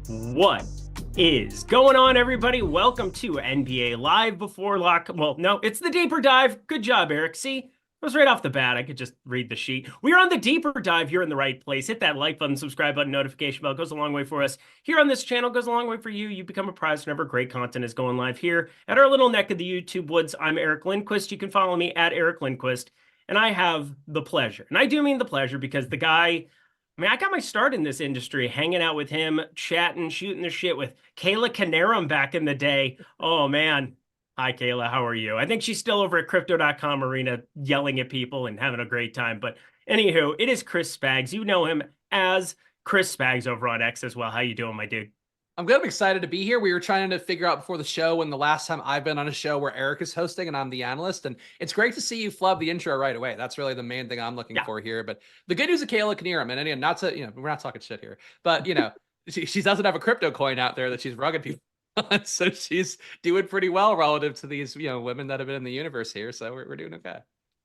What is going on, everybody? Welcome to NBA Live Before Lock. Well, no, it's the Deeper Dive. Good job, Eric. See, it was right off the bat. I could just read the sheet. We are on the Deeper Dive. You're in the right place. Hit that like button, subscribe button, notification bell. It goes a long way for us. Here on this channel, goes a long way for you. You become a prize whenever great content is going live here at our little neck of the YouTube woods. I'm Eric Lindquist. You can follow me at Eric Lindquist. And I have the pleasure, and I do mean the pleasure, because the guy... I got my start in this industry hanging out with him, chatting, shooting the shit with Kayla Canarum back in the day. Oh, man. Hi, Kayla. How are you? I think she's still over at crypto.com arena yelling at people and having a great time. But anywho, it is Chris Spags. You know him as Chris Spags over on X as well. How you doing, my dude? I'm good. I'm excited to be here. We were trying to figure out before the show when the last time I've been on a show where Eric is hosting and I'm the analyst. And it's great to see you flub the intro right away. That's really the main thing I'm looking for here. But the good news of Kayla Canarum, and again, not to, we're not talking shit here, but she doesn't have a crypto coin out there that she's rugging people on. So she's doing pretty well relative to these, women that have been in the universe here. So we're doing okay.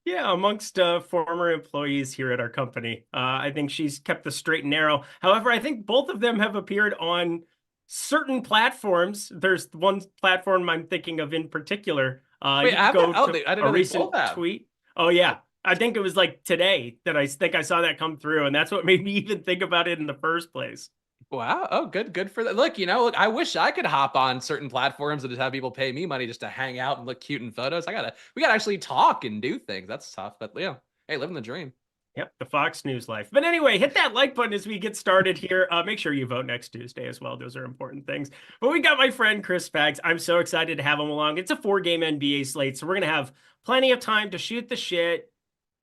Yeah, amongst former employees here at our company, I think she's kept the straight and narrow. However, I think both of them have appeared on certain platforms. There's one platform I'm thinking of in particular. Wait, I didn't know a recent tweet. Oh yeah, I think it was like today that I think I saw that come through, and that's what made me even think about it in the first place. Wow. Oh, good for that. Look, I wish I could hop on certain platforms and just have people pay me money just to hang out and look cute in photos. We gotta actually talk and do things. That's tough, but hey, living the dream. Yep, the Fox News life. But anyway, hit that like button as we get started here. Make sure you vote next Tuesday as well. Those are important things. But we got my friend Chris Spags. I'm so excited to have him along. It's a 4-game NBA slate, so we're going to have plenty of time to shoot the shit,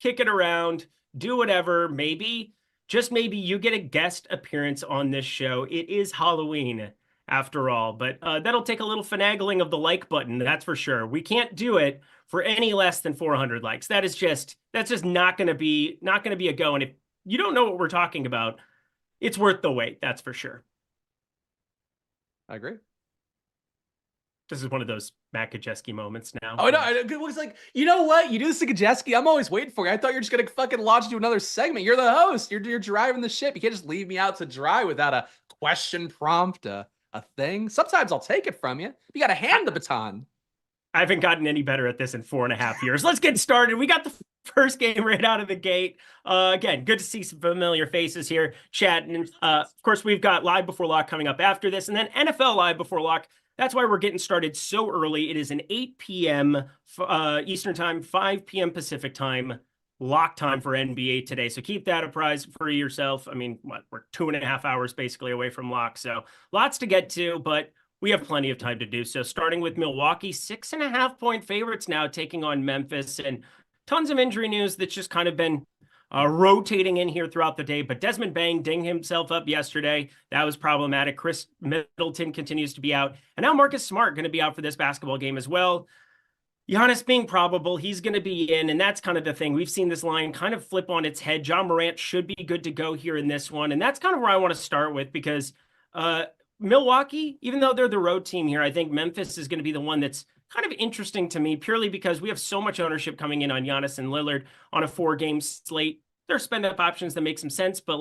kick it around, do whatever. Maybe, just maybe, you get a guest appearance on this show. It is Halloween, after all. But that'll take a little finagling of the like button, that's for sure. We can't do it for any less than 400 likes. That's just not going to be a go. And if you don't know what we're talking about, it's worth the wait. That's for sure. I agree. This is one of those Matt Kajeski moments now. Oh, no, it was like, you know what? You do this to Kajeski, I'm always waiting for you. I thought you were just going to fucking launch into another segment. You're the host. You're driving the ship. You can't just leave me out to dry without a question prompt, a thing. Sometimes I'll take it from you. You got to hand the baton. I haven't gotten any better at this in 4.5 years. Let's get started. We got the first game right out of the gate. Again, good to see some familiar faces here chatting. Of course, we've got Live Before Lock coming up after this, and then NFL Live Before Lock. That's why we're getting started so early. It is an 8 p.m. Eastern time, 5 p.m. Pacific time, lock time for NBA today. So keep that a prize for yourself. I mean, we're 2.5 hours basically away from lock. So lots to get to, but we have plenty of time to do so. Starting with Milwaukee, 6.5-point favorites now taking on Memphis, and tons of injury news that's just kind of been rotating in here throughout the day. But Desmond Bane dinged himself up yesterday. That was problematic. Chris Middleton continues to be out. And now Marcus Smart going to be out for this basketball game as well. Giannis being probable, he's going to be in, and that's kind of the thing. We've seen this line kind of flip on its head. John Morant should be good to go here in this one, and that's kind of where I want to start with, because Milwaukee, even though they're the road team here, I think Memphis is going to be the one that's kind of interesting to me, purely because we have so much ownership coming in on Giannis and Lillard on a 4-game slate. There are spend-up options that make some sense, but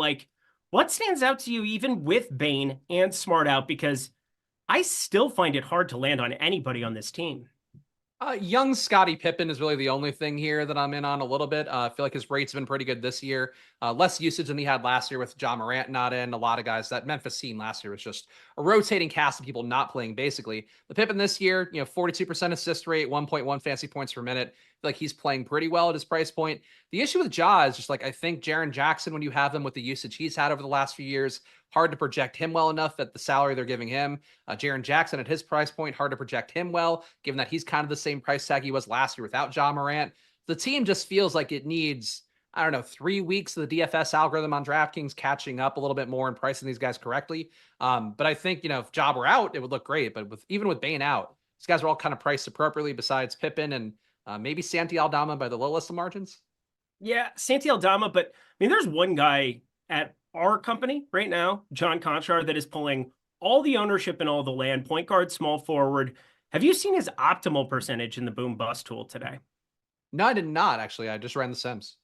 what stands out to you even with Bane and Smart out? Because I still find it hard to land on anybody on this team. Young Scottie Pippen is really the only thing here that I'm in on a little bit. I feel like his rates have been pretty good this year. Less usage than he had last year with John Morant not in. A lot of guys, that Memphis team last year was just a rotating cast of people not playing, basically. The Pippen this year, 42% assist rate, 1.1 fantasy points per minute. I feel like he's playing pretty well at his price point. The issue with Ja is just I think Jaren Jackson, when you have him with the usage he's had over the last few years, hard to project him well enough at the salary they're giving him. Jaren Jackson at his price point, hard to project him well, given that he's kind of the same price tag he was last year without Ja Morant. The team just feels like it needs, 3 weeks of the DFS algorithm on DraftKings catching up a little bit more and pricing these guys correctly. But I think, if Ja were out, it would look great. But even with Bane out, these guys are all kind of priced appropriately besides Pippen and maybe Santi Aldama by the lowest of margins. Yeah, Santi Aldama, but there's one guy at our company right now, John Conchar, that is pulling all the ownership and all the land, point guard, small forward. Have you seen his optimal percentage in the boom bust tool today? No, I did not, actually. I just ran the Sims.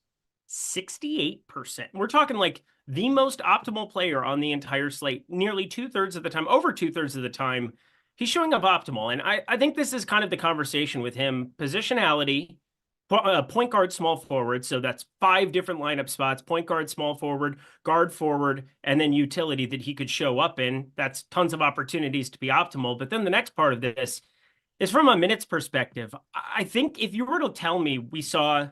68%. We're talking like the most optimal player on the entire slate. Nearly 2/3 of the time, over 2/3 of the time, he's showing up optimal. And I think this is kind of the conversation with him. Positionality, point guard, small forward. So that's 5 different lineup spots: point guard, small forward, guard forward, and then utility that he could show up in. That's tons of opportunities to be optimal. But then the next part of this is from a minutes perspective. I think if you were to tell me we saw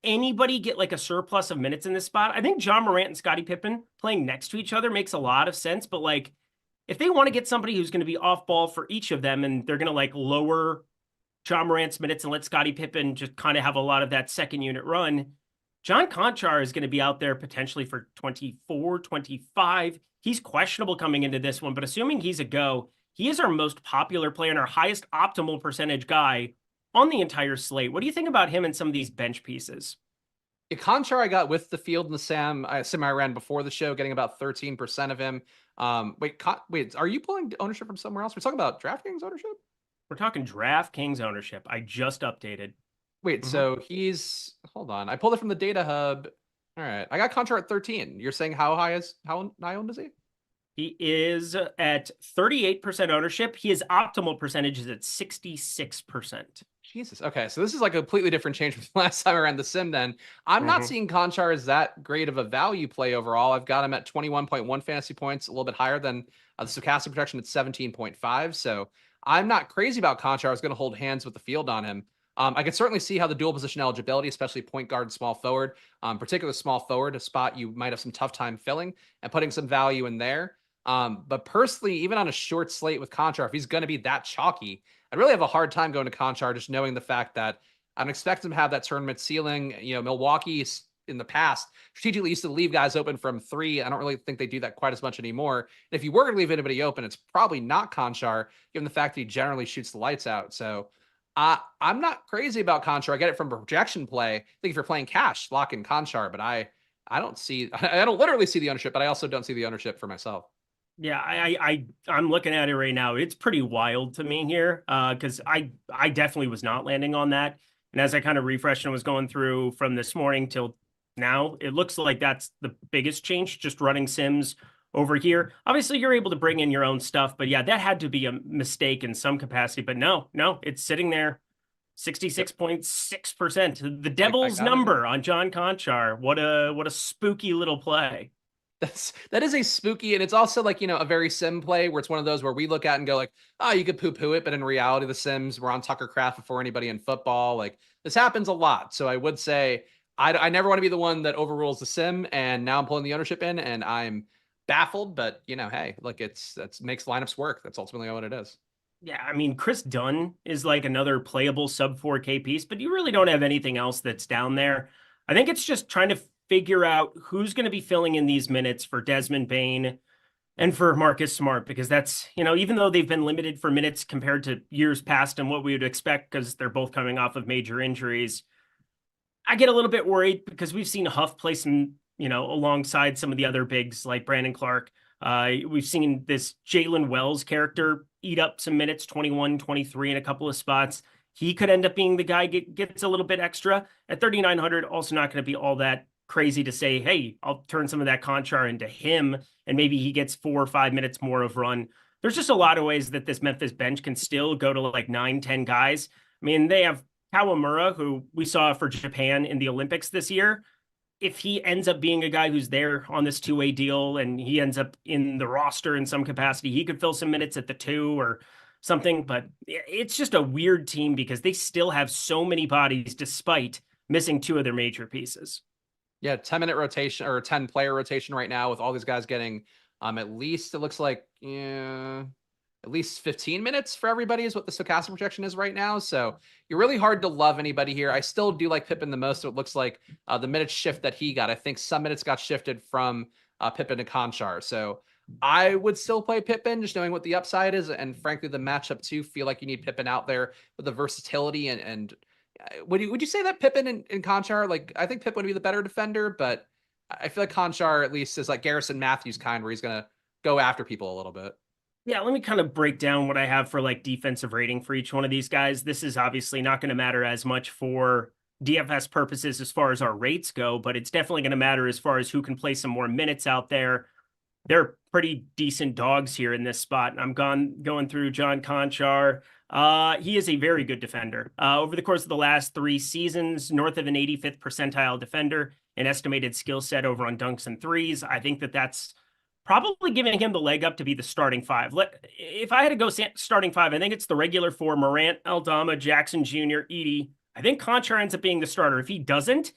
anybody get like a surplus of minutes in this spot, I think John Morant and Scottie Pippen playing next to each other makes a lot of sense. But like, if they want to get somebody who's going to be off ball for each of them, and they're going to like lower John Morant's minutes and let Scottie Pippen just kind of have a lot of that second unit run, John Conchar is going to be out there potentially for 24, 25. He's questionable coming into this one, but assuming he's a go, he is our most popular player and our highest optimal percentage guy on the entire slate. What do you think about him and some of these bench pieces? Yeah, Conchar I got with the field and the sim I ran before the show, getting about 13% of him. Wait, are you pulling ownership from somewhere else? We're talking about DraftKings ownership? We're talking DraftKings ownership. I just updated. Wait, so hold on. I pulled it from the data hub. All right. I got Conchar at 13. You're saying how high owned is he? He is at 38% ownership. His optimal percentage is at 66%. Jesus. Okay. So this is like a completely different change from last time I ran the sim then. I'm not seeing Conchar as that great of a value play overall. I've got him at 21.1 fantasy points, a little bit higher than the Stokastic projection at 17.5. So I'm not crazy about Conchar. I was going to hold hands with the field on him. I could certainly see how the dual position eligibility, especially point guard and small forward, particularly small forward, a spot you might have some tough time filling and putting some value in there. But personally, even on a short slate with Conchar, if he's going to be that chalky, I really have a hard time going to Conchar, just knowing the fact that I'm expecting him to have that tournament ceiling. You know, Milwaukee in the past strategically used to leave guys open from 3. I don't really think they do that quite as much anymore. And if you were going to leave anybody open, it's probably not Conchar, given the fact that he generally shoots the lights out. So I'm not crazy about Conchar. I get it from a projection play. I think if you're playing cash, lock in Conchar, but I don't literally see the ownership, but I also don't see the ownership for myself. Yeah, I'm looking at it right now. It's pretty wild to me here, because I definitely was not landing on that. And as I kind of refreshed and was going through from this morning till now, it looks like that's the biggest change, just running sims over here. Obviously, you're able to bring in your own stuff, but yeah, that had to be a mistake in some capacity. But no, it's sitting there, 66.6%. The devil's number on John Conchar. What a spooky little play. That is a spooky, and it's also like, you know, a very sim play where it's one of those where we look at and go like, oh, you could poo-poo it, but in reality, the Sims were on Tucker Craft before anybody in football. Like, this happens a lot. So I would say I never want to be the one that overrules the sim, and now I'm pulling the ownership in, and I'm baffled. But you know, hey, look, that makes lineups work. That's ultimately what it is. Yeah, I mean, Chris Dunn is like another playable sub 4K piece, but you really don't have anything else that's down there. I think it's just trying to figure out who's going to be filling in these minutes for Desmond Bane and for Marcus Smart, because that's, you know, even though they've been limited for minutes compared to years past and what we would expect, because they're both coming off of major injuries, I get a little bit worried because we've seen Huff play some, you know, alongside some of the other bigs like Brandon Clark. We've seen this Jalen Wells character eat up some minutes, 21, 23 in a couple of spots. He could end up being the guy gets a little bit extra at 3,900. Also not going to be all that crazy to say, hey, I'll turn some of that Conchar into him and maybe he gets 4 or 5 minutes more of run. There's just a lot of ways that this Memphis bench can still go to like 9, 10 guys. I mean, they have Kawamura, who we saw for Japan in the Olympics this year. If he ends up being a guy who's there on this 2-way deal and he ends up in the roster in some capacity, he could fill some minutes at the 2 or something. But it's just a weird team because they still have so many bodies despite missing 2 of their major pieces. Yeah, 10-minute rotation or 10-player rotation right now with all these guys getting at least, it looks like, at least 15 minutes for everybody is what the Stokastic projection is right now. So you're really hard to love anybody here. I still do like Pippen the most. So it looks like the minutes shift that he got. I think some minutes got shifted from Pippen to Conchar. So I would still play Pippen, just knowing what the upside is. And frankly, the matchup too, feel like you need Pippen out there with the versatility and would you say that Pippen and Conchar, like, I think Pippen would be the better defender, but I feel like Conchar at least is like Garrison Matthews kind, where he's going to go after people a little bit. Yeah, let me kind of break down what I have for like defensive rating for each one of these guys. This is obviously not going to matter as much for DFS purposes as far as our rates go, but it's definitely going to matter as far as who can play some more minutes out there. They're pretty decent dogs here in this spot. And I'm going through John Conchar. He is a very good defender. Over the course of the last 3 seasons, north of an 85th percentile defender, an estimated skill set over on dunks and threes. I think that's probably giving him the leg up to be the starting 5. If I had to go starting 5, I think it's the regular 4, Morant, Aldama, Jackson Jr., Edey. I think Conchar ends up being the starter. If he doesn't,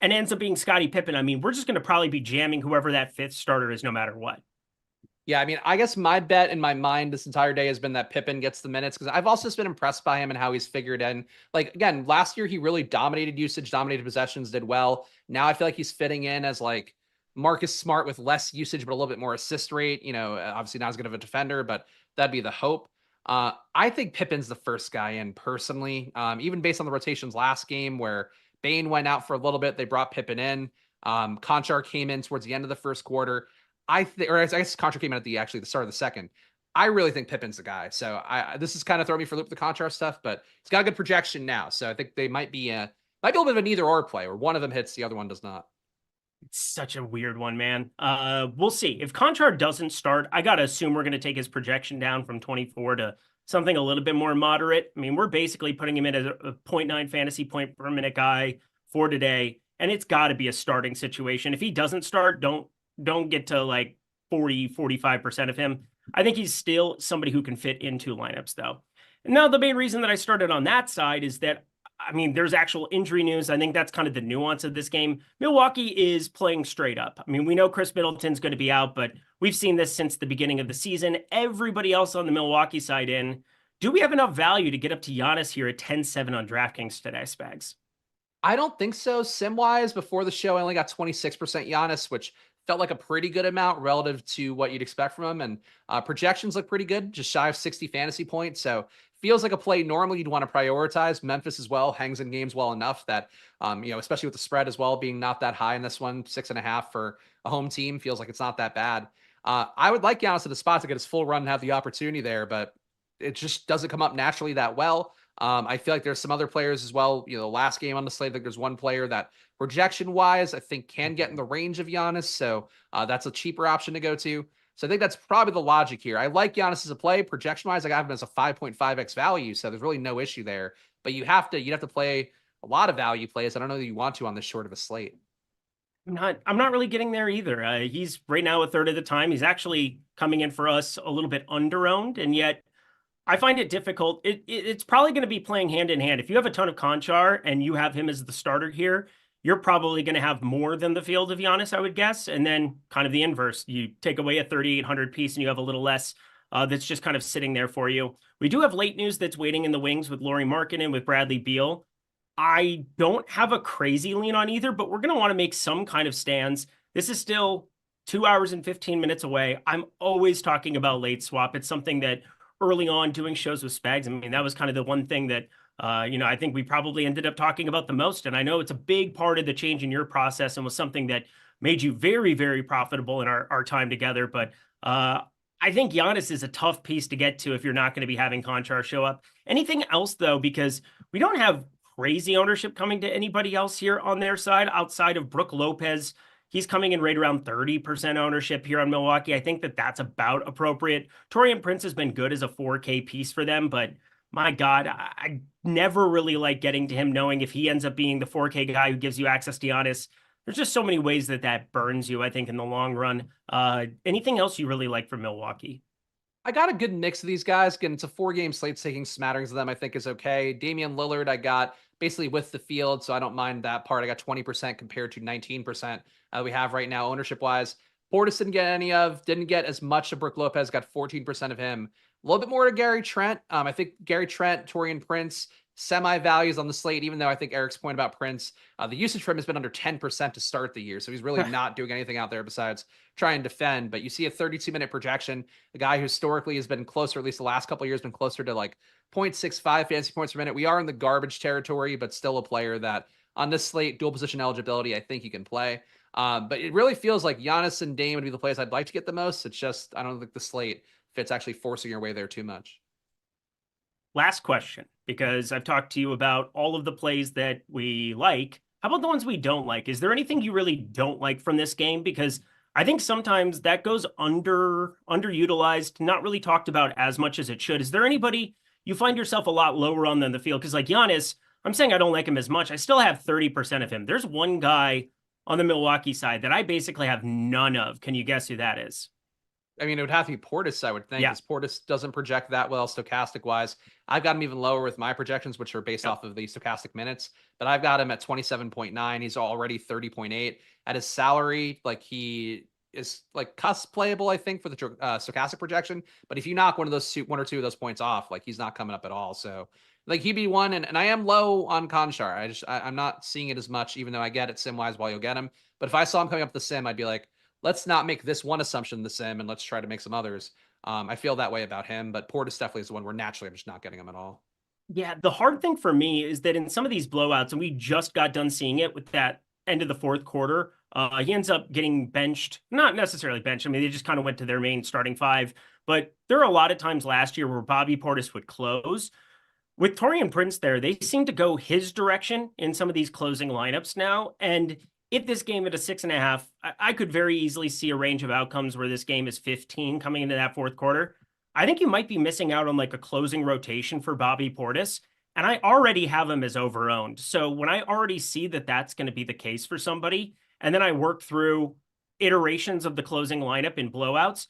and ends up being Scottie Pippen, I mean, we're just going to probably be jamming whoever that 5th starter is no matter what. Yeah, I mean, I guess my bet in my mind this entire day has been that Pippen gets the minutes, because I've also just been impressed by him and how he's figured in. Like, again, last year he really dominated usage, dominated possessions, did well. Now I feel like he's fitting in as like Marcus Smart with less usage, but a little bit more assist rate. You know, obviously not as good of a defender, but that'd be the hope. I think Pippen's the first guy in personally, even based on the rotations last game where Bane went out for a little bit. They brought Pippen in. Conchar came in towards the end of the first quarter. I guess Conchar came in at the start of the second. I really think Pippen's the guy. So this is kind of throwing me for loop, the Conchar stuff, but he's got a good projection now. So I think they might be a little bit of an either or play, where one of them hits, the other one does not. It's such a weird one, man. We'll see. If Conchar doesn't start, I got to assume we're going to take his projection down from 24 to something a little bit more moderate. I mean, we're basically putting him in as a 0.9 fantasy point per minute guy for today, and it's got to be a starting situation. If he doesn't start, don't get to like 45% of him. I think he's still somebody who can fit into lineups, though. And now, the main reason that I started on that side is that, I mean, there's actual injury news. I think that's kind of the nuance of this game. Milwaukee is playing straight up. I mean, we know Chris Middleton's going to be out, but we've seen this since the beginning of the season. Everybody else on the Milwaukee side in. Do we have enough value to get up to Giannis here at 10-7 on DraftKings today, Spags? I don't think so. Sim-wise, before the show, I only got 26% Giannis, which felt like a pretty good amount relative to what you'd expect from him. And projections look pretty good, just shy of 60 fantasy points. So feels like a play normally you'd want to prioritize. Memphis as well hangs in games well enough that, especially with the spread as well being not that high in this one, 6.5 for a home team feels like it's not that bad. I would like Giannis at the spot to get his full run and have the opportunity there, but it just doesn't come up naturally that well. I feel like there's some other players as well. You know, last game on the slate, I think there's one player that projection wise, I think can get in the range of Giannis. So that's a cheaper option to go to. So I think that's probably the logic here. I like Giannis as a play. Projection wise, I got him as a 5.5x value. So there's really no issue there, but you'd have to play a lot of value plays. I don't know that you want to on this short of a slate. I'm not really getting there either. He's right now a third of the time. He's actually coming in for us a little bit under-owned, and yet I find it difficult. It's probably going to be playing hand in hand. If you have a ton of Conchar and you have him as the starter here, you're probably going to have more than the field of Giannis, I would guess. And then kind of the inverse. You take away a 3,800 piece and you have a little less that's just kind of sitting there for you. We do have late news that's waiting in the wings with Lauri Markkanen, with Bradley Beal. I don't have a crazy lean on either, but we're going to want to make some kind of stands. This is still 2 hours and 15 minutes away. I'm always talking about late swap. It's something that early on doing shows with Spags, I mean, that was kind of the one thing that, I think we probably ended up talking about the most. And I know it's a big part of the change in your process and was something that made you very, very profitable in our time together. But I think Giannis is a tough piece to get to if you're not going to be having Conchar show up. Anything else, though, because we don't have crazy ownership coming to anybody else here on their side outside of Brook Lopez. He's coming in right around 30% ownership here on Milwaukee. I think that's about appropriate. Taurean Prince has been good as a 4K piece for them, but my God, I never really like getting to him, knowing if he ends up being the 4K guy who gives you access to Giannis. There's just so many ways that burns you, I think, in the long run. Anything else you really like from Milwaukee? I got a good mix of these guys. Again, it's a 4-game slate, taking smatterings of them I think is okay. Damian Lillard, I got basically with the field, so I don't mind that part. I got 20% compared to 19% we have right now ownership-wise. Portis didn't get any of, didn't get as much of Brook Lopez, got 14% of him. A little bit more to Gary Trent. I think Gary Trent, Taurean Prince, semi-values on the slate, even though I think Eric's point about Prince, the usage for him has been under 10% to start the year. So he's really not doing anything out there besides try and defend. But you see a 32-minute projection, a guy who historically has been closer, at least the last couple of years, been closer to like 0.65 fantasy points per minute. We are in the garbage territory, but still a player that on this slate, dual position eligibility, I think you can play. But it really feels like Giannis and Dame would be the players I'd like to get the most. It's just, I don't think the slate fits actually forcing your way there too much. Last question, because I've talked to you about all of the plays that we like. How about the ones we don't like? Is there anything you really don't like from this game? Because I think sometimes that goes underutilized, not really talked about as much as it should. Is there anybody you find yourself a lot lower on than the field? Because like Giannis, I'm saying I don't like him as much. I still have 30% of him. There's one guy on the Milwaukee side that I basically have none of. Can you guess who that is? I mean, it would have to be Portis, I would think, Yeah. because Portis doesn't project that well stochastic wise. I've got him even lower with my projections, which are based off of the stochastic minutes, but I've got him at 27.9. He's already 30.8 at his salary. Like he is like cusp playable, I think, for the stochastic projection. But if you knock one or two of those points off, like he's not coming up at all. So like he'd be one. And I am low on Conchar. I'm not seeing it as much, even though I get it sim wise while you'll get him. But if I saw him coming up the sim, I'd be like, let's not make this one assumption the sim and let's try to make some others. I feel that way about him, but Portis definitely is the one where naturally I'm just not getting him at all. Yeah, the hard thing for me is that in some of these blowouts, and we just got done seeing it with that end of the fourth quarter, he ends up getting benched. Not necessarily benched. I mean, they just kind of went to their main starting five. But there are a lot of times last year where Bobby Portis would close. With Torian Prince there, they seem to go his direction in some of these closing lineups now. And if this game at a 6.5, I could very easily see a range of outcomes where this game is 15 coming into that fourth quarter. I think you might be missing out on like a closing rotation for Bobby Portis. And I already have him as overowned. So when I already see that that's going to be the case for somebody, and then I work through iterations of the closing lineup in blowouts,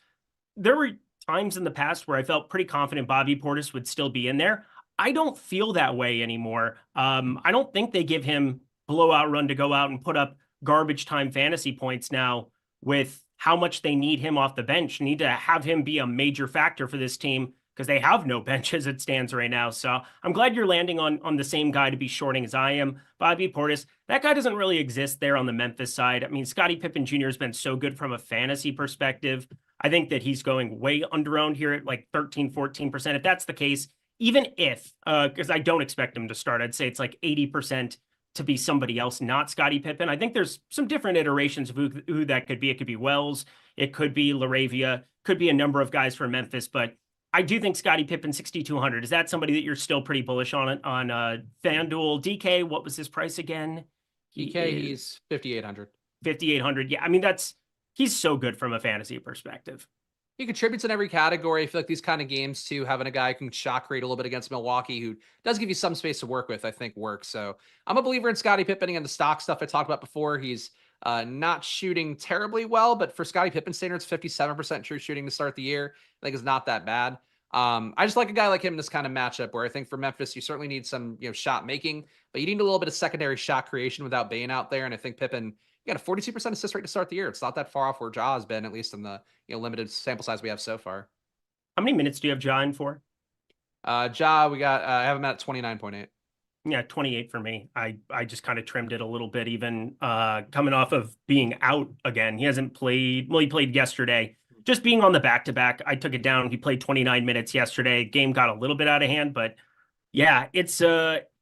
there were times in the past where I felt pretty confident Bobby Portis would still be in there. I don't feel that way anymore. I don't think they give him blowout run to go out and put up garbage time fantasy points now with how much they need him off the bench. Need to have him be a major factor for this team because they have no bench as it stands right now. So I'm glad you're landing on the same guy to be shorting as I am. Bobby Portis, that guy doesn't really exist there on the Memphis side. I mean, Scottie Pippen Jr. has been so good from a fantasy perspective. I think that he's going way underowned here at like 13, 14%. If that's the case, even if, because I don't expect him to start, I'd say it's like 80% to be somebody else, not Scottie Pippen. I think there's some different iterations of who that could be. It could be Wells, it could be Laravia, could be a number of guys from Memphis, but I do think Scottie Pippen 6,200. Is that somebody that you're still pretty bullish on FanDuel? DK, what was his price again? He's 5,800. 5,800. Yeah, I mean he's so good from a fantasy perspective. He contributes in every category. I feel like these kind of games too, having a guy who can shot create a little bit against Milwaukee, who does give you some space to work with, I think works. So I'm a believer in Scottie Pippen and the stock stuff I talked about before. He's not shooting terribly well, but for Scottie Pippen standards, 57% true shooting to start the year, I think is not that bad. I just like a guy like him in this kind of matchup where I think for Memphis, you certainly need some, shot making, but you need a little bit of secondary shot creation without Bane out there. And I think Pippen, got a 42% assist rate to start the year. It's not that far off where Ja has been, at least in the limited sample size we have so far. How many minutes do you have Ja in for? Ja, we got I have him at 29.8. Yeah, 28 for me. I just kind of trimmed it a little bit, even coming off of being out again. He hasn't played. Well, he played yesterday. Just being on the back-to-back, I took it down. He played 29 minutes yesterday. Game got a little bit out of hand, but yeah, it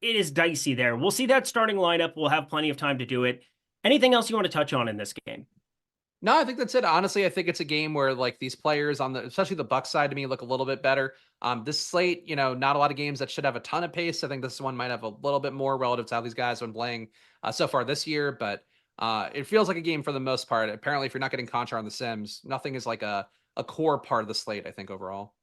is dicey there. We'll see that starting lineup. We'll have plenty of time to do it. Anything else you want to touch on in this game? No, I think that's it. Honestly, I think it's a game where like these players on especially the Bucks side to me look a little bit better. This slate, not a lot of games that should have a ton of pace. I think this one might have a little bit more relative to how these guys have been playing so far this year, but it feels like a game for the most part. Apparently, if you're not getting Conchar on the Sims, nothing is like a core part of the slate, I think, overall.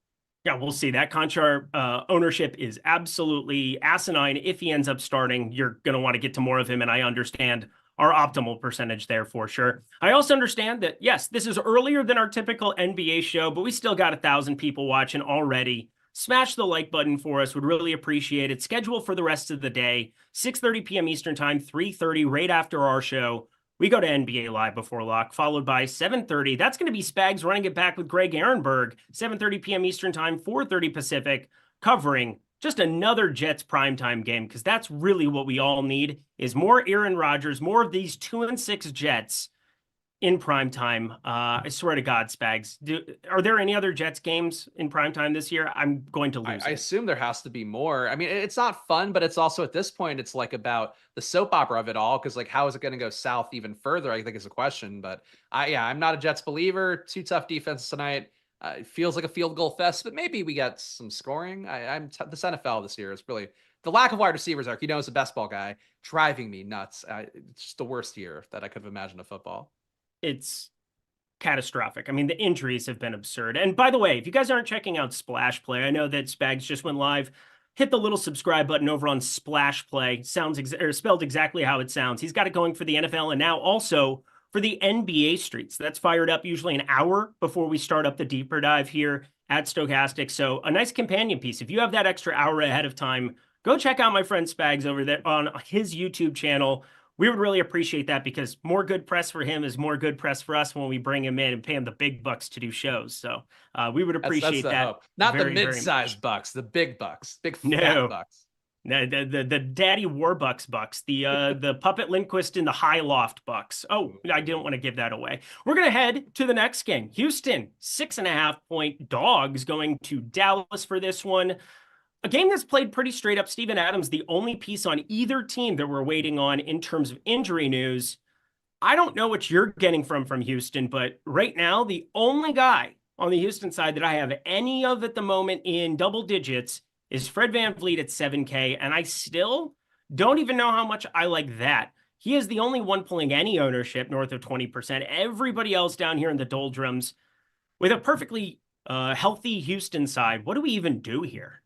Yeah, we'll see. That Conchar ownership is absolutely asinine. If he ends up starting, you're going to want to get to more of him, and I understand our optimal percentage there for sure. I also understand that, yes, this is earlier than our typical NBA show, but we still got 1,000 people watching already. Smash the like button for us. Would really appreciate it. Schedule for the rest of the day, 6:30 p.m. Eastern time, 3:30 right after our show. We go to NBA Live before lock, followed by 7:30. That's going to be Spags running it back with Greg Ehrenberg, 7:30 p.m. Eastern time, 4:30 Pacific, covering just another Jets primetime game, because that's really what we all need is more Aaron Rodgers, more of these 2-6 Jets in primetime. I swear to God, Spags, are there any other Jets games in primetime this year? I'm going to lose I assume there has to be more. I mean, it's not fun, but it's also at this point, it's like about the soap opera of it all. Cause like, how is it going to go south even further? I think is a question, but I'm not a Jets believer. Two tough defenses tonight. It feels like a field goal fest, but maybe we get some scoring. This NFL this year is really the lack of wide receivers. Eric, as a best ball guy, driving me nuts. It's just the worst year that I could have imagined of football. It's catastrophic. I mean, the injuries have been absurd. And by the way, if you guys aren't checking out Splash Play, I know that Spags just went live. Hit the little subscribe button over on Splash Play. Sounds spelled exactly how it sounds. He's got it going for the NFL and now also for the NBA streets. That's fired up usually an hour before we start up the deeper dive here at Stokastic. So a nice companion piece. If you have that extra hour ahead of time, go check out my friend Spags over there on his YouTube channel. We would really appreciate that because more good press for him is more good press for us when we bring him in and pay him the big bucks to do shows. So we would appreciate that. Hope. Not the mid-sized bucks, the big bucks, big fat bucks. No, the daddy Warbucks bucks, the puppet Lindquist in the high loft bucks. Oh, I didn't want to give that away. We're going to head to the next game. Houston, 6.5-point dogs going to Dallas for this one. A game that's played pretty straight up. Steven Adams, the only piece on either team that we're waiting on in terms of injury news. I don't know what you're getting from Houston, but right now, the only guy on the Houston side that I have any of at the moment in double digits is Fred VanVleet at 7K, and I still don't even know how much I like that. He is the only one pulling any ownership north of 20%. Everybody else down here in the doldrums with a perfectly healthy Houston side. What do we even do here?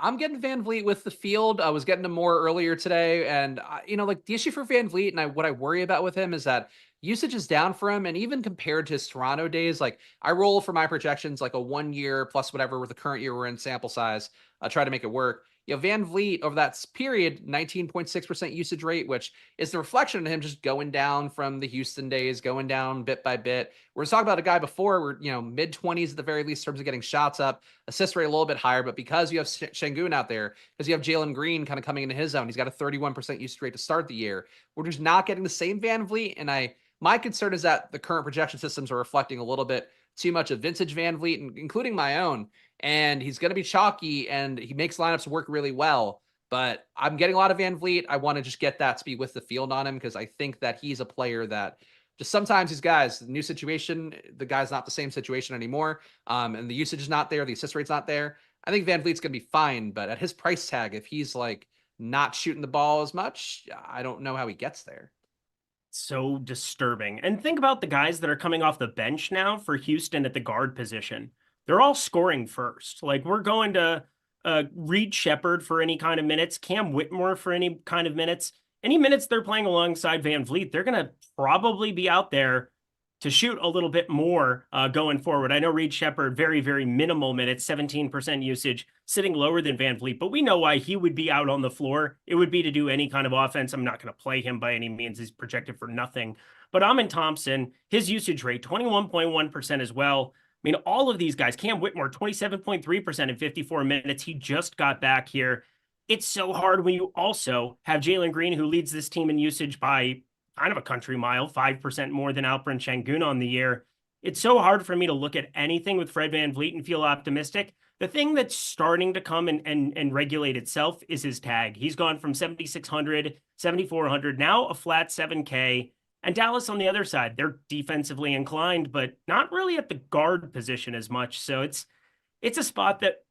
I'm getting VanVleet with the field. I was getting him more earlier today. And, like the issue for VanVleet and what I worry about with him is that usage is down for him. And even compared to his Toronto days, like I roll for my projections, like a 1 year plus whatever with the current year we're in sample size, try to make it work. VanVleet over that period, 19.6% usage rate, which is the reflection of him just going down from the Houston days, going down bit by bit. We're talking about a guy before where, mid-20s at the very least in terms of getting shots up, assist rate a little bit higher, but because you have Şengün out there, because you have Jalen Green kind of coming into his zone, he's got a 31% usage rate to start the year. We're just not getting the same VanVleet, and my concern is that the current projection systems are reflecting a little bit too much of vintage VanVleet, including my own. And he's going to be chalky and he makes lineups work really well. But I'm getting a lot of VanVleet. I want to just get that speed with the field on him because I think that he's a player that just sometimes these guys, the new situation, the guy's not the same situation anymore. And the usage is not there. The assist rate's not there. I think VanVleet's going to be fine. But at his price tag, if he's like not shooting the ball as much, I don't know how he gets there. So disturbing. And think about the guys that are coming off the bench now for Houston at the guard position. They're all scoring first. Like we're going to Reed Shepherd for any kind of minutes, Cam Whitmore for any kind of minutes. Any minutes they're playing alongside VanVleet, they're going to probably be out there to shoot a little bit more going forward. I know Reed Shepherd, very, very minimal minutes, 17% usage, sitting lower than VanVleet, but we know why he would be out on the floor. It would be to do any kind of offense. I'm not going to play him by any means. He's projected for nothing. But Amin Thompson, his usage rate, 21.1% as well. I mean, all of these guys, Cam Whitmore, 27.3% in 54 minutes. He just got back here. It's so hard when you also have Jalen Green, who leads this team in usage by kind of a country mile, 5% more than Alperen Şengün on the year. It's so hard for me to look at anything with Fred VanVleet and feel optimistic. The thing that's starting to come and regulate itself is his tag. He's gone from 7,600, 7,400, now a flat 7K. And Dallas on the other side, they're defensively inclined, but not really at the guard position as much. So it's a spot that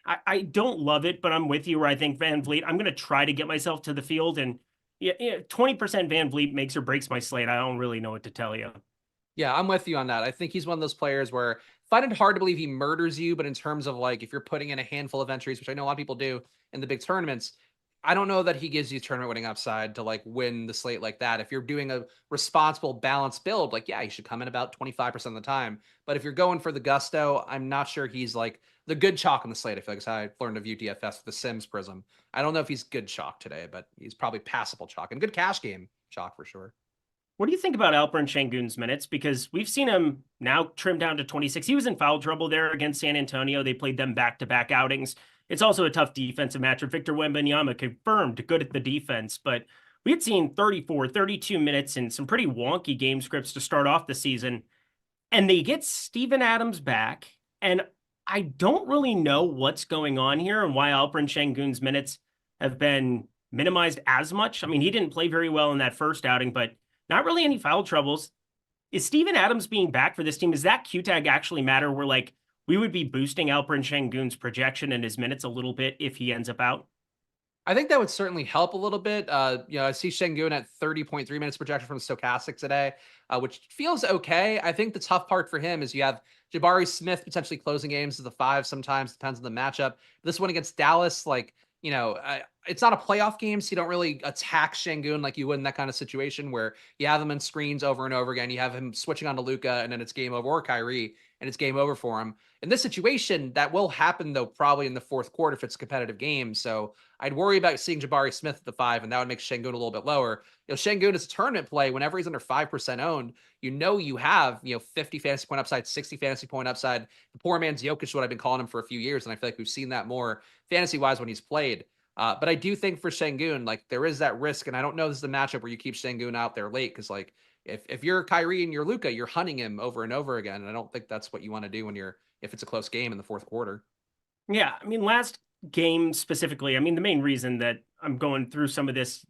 I don't love it, but I'm with you where I think VanVleet, I'm going to try to get myself to the field. And 20% VanVleet makes or breaks my slate. I don't really know what to tell you. Yeah, I'm with you on that. I think he's one of those players where I find it hard to believe he murders you, but in terms of like if you're putting in a handful of entries, which I know a lot of people do in the big tournaments, I don't know that he gives you tournament winning upside to like win the slate like that. If you're doing a responsible, balanced build, like, yeah, he should come in about 25% of the time. But if you're going for the gusto, I'm not sure he's like the good chalk on the slate. I feel like it's how I learned to view DFS with the Sims prism. I don't know if he's good chalk today, but he's probably passable chalk and good cash game chalk for sure. What do you think about Alperen Şengün's minutes? Because we've seen him now trimmed down to 26. He was in foul trouble there against San Antonio. They played them back-to-back outings. It's also a tough defensive matchup. Victor Wembanyama confirmed good at the defense, but we had seen 34, 32 minutes in some pretty wonky game scripts to start off the season. And they get Steven Adams back. And I don't really know what's going on here and why Alperen Şengün's minutes have been minimized as much. I mean, he didn't play very well in that first outing, but not really any foul troubles. Is Steven Adams being back for this team? Does that Q tag actually matter? Where like we would be boosting Alperen Şengün's projection and his minutes a little bit if he ends up out? I think that would certainly help a little bit. I see Şengün at 30.3 minutes projection from Stokastic today, which feels okay. I think the tough part for him is you have Jabari Smith potentially closing games as the 5 sometimes, depends on the matchup. This one against Dallas, it's not a playoff game, so you don't really attack Şengün like you would in that kind of situation where you have him in screens over and over again. You have him switching on to Luka, and then it's game over, or Kyrie, and it's game over for him. In this situation, that will happen, though, probably in the fourth quarter if it's a competitive game. So I'd worry about seeing Jabari Smith at the 5, and that would make Şengün a little bit lower. Şengün is a tournament play. Whenever he's under 5% owned, you have 50 fantasy point upside, 60 fantasy point upside. The poor man's Jokic is what I've been calling him for a few years, and I feel like we've seen that more fantasy-wise when he's played. But I do think for Şengün, there is that risk, and I don't know this is the matchup where you keep Şengün out there late, because if you're Kyrie and you're Luka, you're hunting him over and over again, and I don't think that's what you want to do if it's a close game in the fourth quarter. Yeah, I mean, last game specifically, I mean, the main reason that I'm going through some of this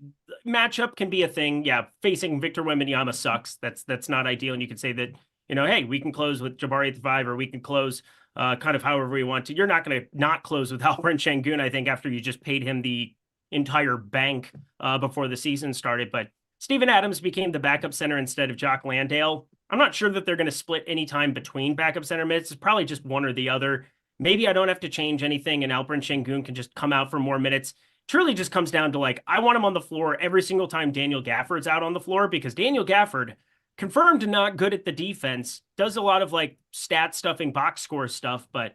matchup can be a thing. Yeah, facing Victor Wembanyama sucks. That's not ideal, and you could say that, hey, we can close with Jabari at the 5, or we can close kind of however we want to. You're not going to not close with Alperen Şengün, I think, after you just paid him the entire bank before the season started. But Steven Adams became the backup center instead of Jock Landale. I'm not sure that they're going to split any time between backup center minutes. It's probably just one or the other. Maybe I don't have to change anything, and Alperen Şengün can just come out for more minutes. Truly just comes down to I want him on the floor every single time Daniel Gafford's out on the floor, because Daniel Gafford, confirmed not good at the defense, does a lot of stat stuffing, box score stuff, but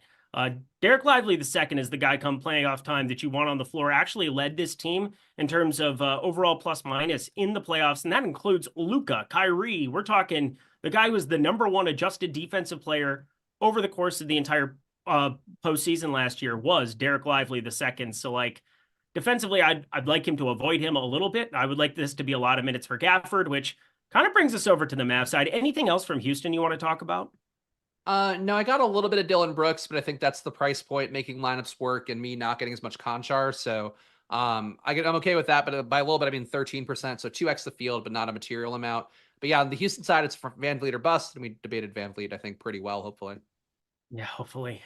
Derek Lively II is the guy come playoff time that you want on the floor. Actually led this team in terms of overall plus minus in the playoffs, and that includes Luka, Kyrie. We're talking the guy was the #1 adjusted defensive player over the course of the entire postseason last year was Derek Lively II. So defensively, I'd like him to avoid him a little bit. I would like this to be a lot of minutes for Gafford, which kind of brings us over to the Mavs side. Anything else from Houston you want to talk about? No, I got a little bit of Dylan Brooks, but I think that's the price point making lineups work and me not getting as much Conchar. So I'm okay with that, but by a little bit, I mean 13%. So 2x the field, but not a material amount. But yeah, on the Houston side, it's from Van Vliet or bust. And we debated Van Vliet, I think, pretty well, hopefully. Yeah, hopefully.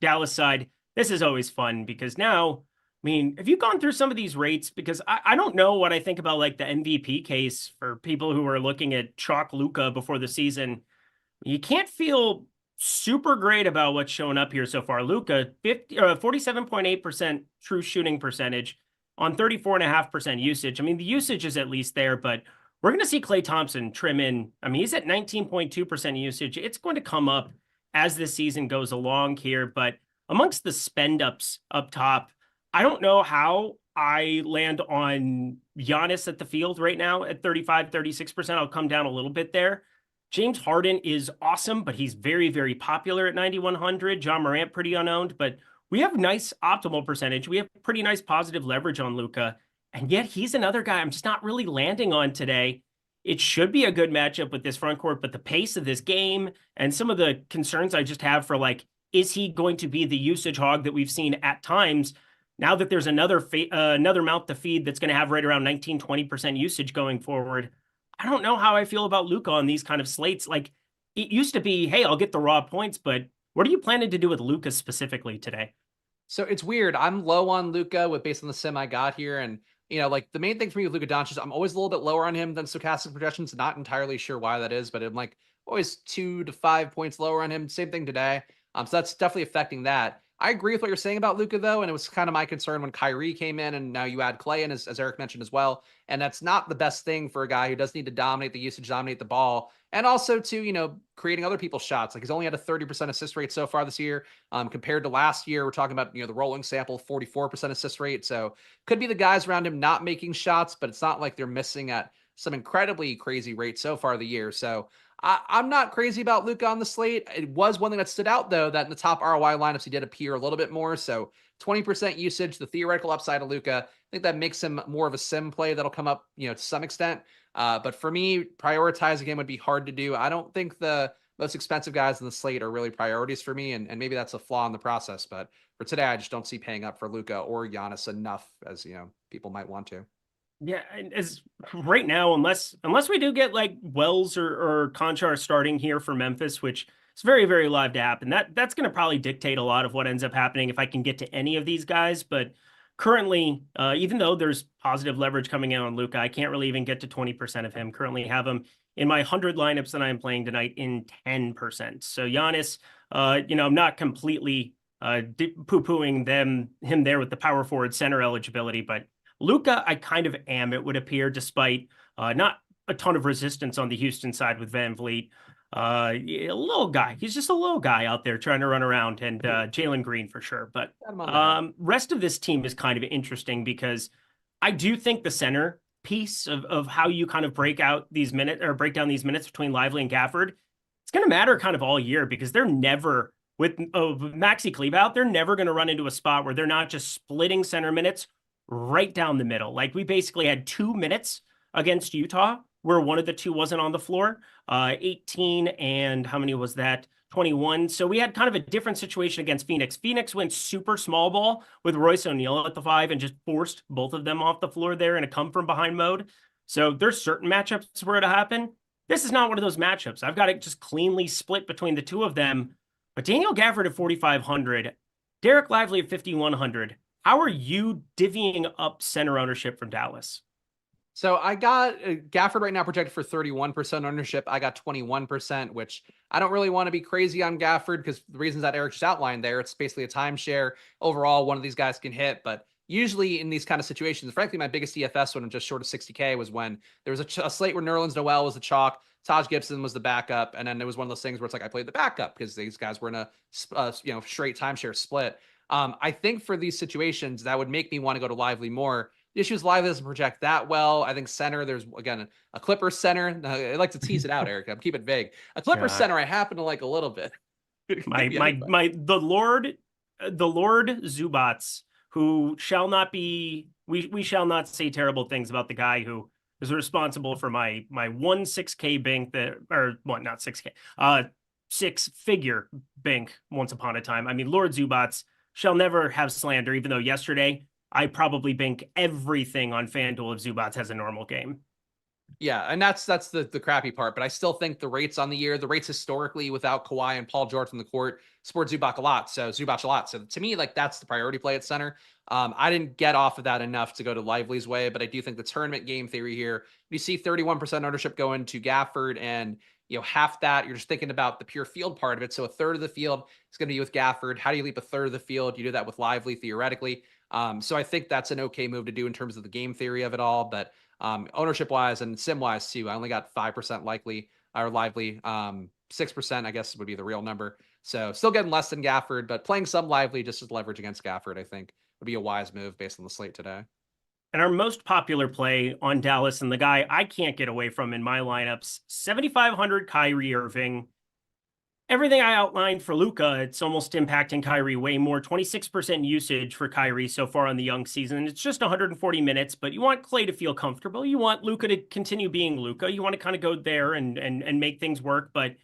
Dallas side, this is always fun because now, I mean, have you gone through some of these rates? Because I don't know what I think about the MVP case for people who are looking at chalk Luka before the season. You can't feel super great about what's showing up here so far. Luka, 47.8% true shooting percentage on 34.5% usage. I mean, the usage is at least there, but we're going to see Klay Thompson trim in. I mean, he's at 19.2% usage. It's going to come up as this season goes along here, but amongst the spend ups up top, I don't know how I land on Giannis at the field right now at 35, 36%. I'll come down a little bit there. James Harden is awesome, but he's very, very popular at 9,100. John Morant, pretty unowned, but we have nice optimal percentage. We have pretty nice positive leverage on Luka, and yet he's another guy I'm just not really landing on today. It should be a good matchup with this front court, but the pace of this game and some of the concerns I just have for is he going to be the usage hog that we've seen at times? Now that there's another mouth to feed that's going to have right around 19, 20% usage going forward, I don't know how I feel about Luka on these kind of slates. It used to be, hey, I'll get the raw points, but what are you planning to do with Luka specifically today? So it's weird. I'm low on Luka based on the sim I got here, and the main thing for me with Luka Doncic, I'm always a little bit lower on him than Stokastic projections. Not entirely sure why that is, but I'm always 2 to 5 points lower on him. Same thing today. So that's definitely affecting that. I agree with what you're saying about Luka, though, and it was kind of my concern when Kyrie came in, and now you add Klay in, as Eric mentioned as well. And that's not the best thing for a guy who does need to dominate the usage, dominate the ball, and also to, creating other people's shots. He's only had a 30% assist rate so far this year. Compared to last year, we're talking about, the rolling sample, 44% assist rate. So could be the guys around him not making shots, but it's not like they're missing at some incredibly crazy rate so far the year. So I'm not crazy about Luka on the slate. It was one thing that stood out, though, that in the top ROI lineups, he did appear a little bit more. So 20% usage, the theoretical upside of Luka, I think that makes him more of a sim play that'll come up, to some extent. But for me, prioritizing him would be hard to do. I don't think the most expensive guys in the slate are really priorities for me, and maybe that's a flaw in the process. But for today, I just don't see paying up for Luka or Giannis enough as, people might want to. Yeah, and as right now, unless we do get like Wells or Conchar starting here for Memphis, which is very, very live to happen. That's going to probably dictate a lot of what ends up happening if I can get to any of these guys. But currently, even though there's positive leverage coming in on Luka, I can't really even get to 20% of him. Currently have him in my 100 lineups that I'm playing tonight in 10%. So Giannis, I'm not completely poo-pooing him there with the power forward center eligibility, but Luka, I kind of am, it would appear, despite not a ton of resistance on the Houston side with Van Vliet. A little guy. He's just a little guy out there trying to run around, and Jalen Green for sure. But rest of this team is kind of interesting because I do think the center piece of how you kind of break out these minutes or break down these minutes between Lively and Gafford, it's going to matter kind of all year because they're never with Maxi Kleber out, they're never going to run into a spot where they're not just splitting center minutes right down the middle. Like we basically had 2 minutes against Utah where one of the two wasn't on the floor, 18 and how many was that? 21. So we had kind of a different situation against Phoenix. Phoenix went super small ball with Royce O'Neal at the 5 and just forced both of them off the floor there in a come from behind mode. So there's certain matchups where it'll happen. This is not one of those matchups. I've got it just cleanly split between the two of them. But Daniel Gafford at 4,500, Derek Lively at 5,100. How are you divvying up center ownership from Dallas? So I got Gafford right now projected for 31% ownership. I got 21%, which I don't really want to be crazy on Gafford because the reasons that Eric just outlined there, it's basically a timeshare. Overall, one of these guys can hit, but usually in these kind of situations, frankly, my biggest DFS when I'm just short of 60K was when there was a slate where Nerlens Noel was the chalk, Taj Gibson was the backup, and then it was one of those things where it's like I played the backup because these guys were in a straight timeshare split. I think for these situations, that would make me want to go to Lively more. The issue is Lively doesn't project that well. I think center, there's, again, a Clippers center. I like to tease it out, Eric. I'm keep it vague. A Clippers center I happen to like a little bit. The Lord Zubats, who shall not be, we shall not say terrible things about the guy who is responsible for my 6K bank that, or what, not 6K, 6-figure bank once upon a time. I mean, Lord Zubats shall never have slander, even though yesterday I probably bank everything on FanDuel if Zubats has a normal game. Yeah, and that's the crappy part. But I still think the rates on the year, the rates historically without Kawhi and Paul George in the court, support Zubac a lot. So to me, like that's the priority play at center. I didn't get off of that enough to go to Lively's way, but I do think the tournament game theory here, you see 31% ownership going to Gafford, and half that you're just thinking about the pure field part of it. So a third of the field is going to be with Gafford. How do you leap a third of the field? You do that with Lively theoretically. So I think that's an okay move to do in terms of the game theory of it all. But ownership wise and sim wise too, I only got 5% likely or Lively. 6% I guess would be the real number. So still getting less than Gafford, but playing some Lively just as leverage against Gafford, I think would be a wise move based on the slate today. And our most popular play on Dallas, and the guy I can't get away from in my lineups, 7,500 Kyrie Irving. Everything I outlined for Luka, it's almost impacting Kyrie way more. 26% usage for Kyrie so far on the young season. It's just 140 minutes, but you want Clay to feel comfortable. You want Luka to continue being Luka. You want to kind of go there and make things work. But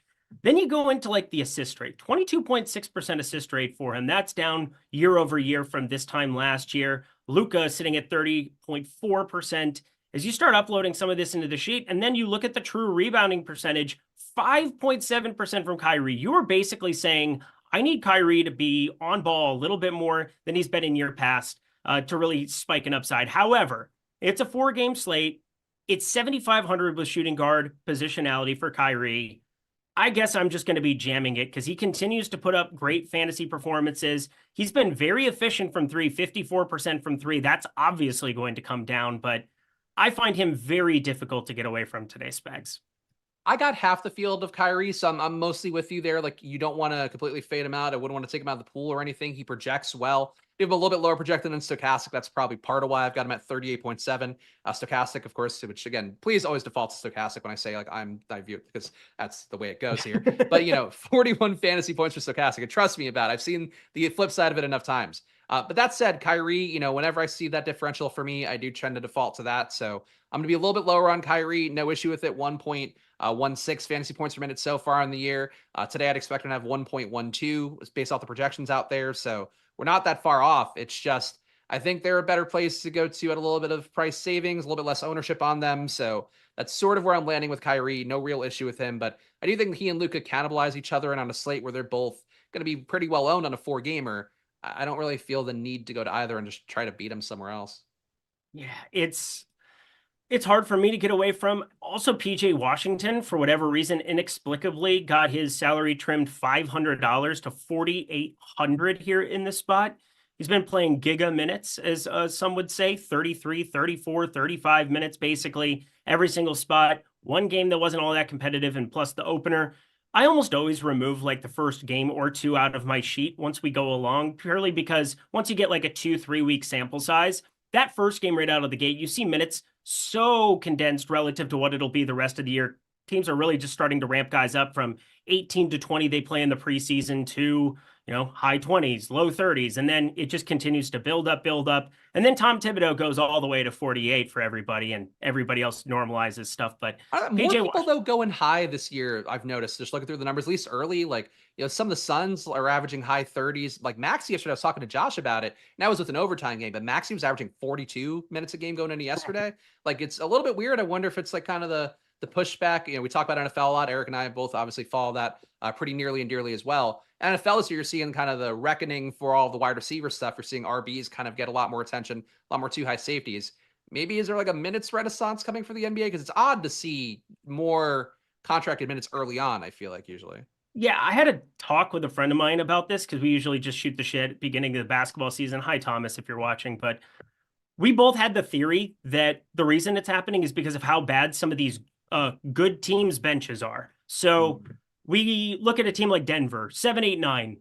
then you go into like the assist rate, 22.6% assist rate for him. That's down year over year from this time last year. Luka sitting at 30.4%. As you start uploading some of this into the sheet, and then you look at the true rebounding percentage, 5.7% from Kyrie. You are basically saying, I need Kyrie to be on ball a little bit more than he's been in year past to really spike an upside. However, it's a 4-game slate. It's 7,500 with shooting guard positionality for Kyrie. I guess I'm just going to be jamming it because he continues to put up great fantasy performances. He's been very efficient from 3, 54% from 3. That's obviously going to come down, but I find him very difficult to get away from today, Spags. I got half the field of Kyrie, so I'm mostly with you there. Like, you don't want to completely fade him out. I wouldn't want to take him out of the pool or anything. He projects well. We have a little bit lower projected than Stokastic. That's probably part of why I've got him at 38.7. Stokastic, of course, which again, please always default to Stokastic when I say like I view it because that's the way it goes here. But 41 fantasy points for Stokastic. And trust me about it. I've seen the flip side of it enough times. But that said, Kyrie, whenever I see that differential for me, I do tend to default to that. So I'm going to be a little bit lower on Kyrie. No issue with it. 1.16 fantasy points per minute so far in the year. Today, I'd expect him to have 1.12 based off the projections out there. So we're not that far off. It's just I think they're a better place to go to at a little bit of price savings, a little bit less ownership on them. So that's sort of where I'm landing with Kyrie. No real issue with him, but I do think he and Luka cannibalize each other, and on a slate where they're both going to be pretty well owned on a 4-gamer, I don't really feel the need to go to either and just try to beat them somewhere else. Yeah, it's hard for me to get away from. Also, PJ Washington, for whatever reason, inexplicably got his salary trimmed $500 to $4,800 here in this spot. He's been playing giga minutes, as some would say, 33, 34, 35 minutes, basically every single spot. One game that wasn't all that competitive, and plus the opener. I almost always remove like the first game or two out of my sheet once we go along, purely because once you get like a 2-3 week sample size, that first game right out of the gate, you see minutes so condensed relative to what it'll be the rest of the year. Teams are really just starting to ramp guys up from 18 to 20 they play in the preseason to, high 20s, low 30s, and then it just continues to build up, build up. And then Tom Thibodeau goes all the way to 48 for everybody, and everybody else normalizes stuff. But more people though going high this year, I've noticed, just looking through the numbers, at least early, like, some of the Suns are averaging high 30s. Like Maxey yesterday, I was talking to Josh about it, and that was with an overtime game, but Maxey was averaging 42 minutes a game going into yesterday. Like, it's a little bit weird. I wonder if it's like kind of the pushback. We talk about NFL a lot. Eric and I both obviously follow that pretty nearly and dearly as well. NFL this year, you're seeing kind of the reckoning for all the wide receiver stuff. You're seeing RBs kind of get a lot more attention, a lot more too high safeties. Maybe is there like a minutes renaissance coming for the NBA? Because it's odd to see more contracted minutes early on, I feel like usually. Yeah, I had a talk with a friend of mine about this because we usually just shoot the shit at the beginning of the basketball season. Hi, Thomas, if you're watching. But we both had the theory that the reason it's happening is because of how bad some of these good teams' benches are. So we look at a team like Denver, 7-8-9.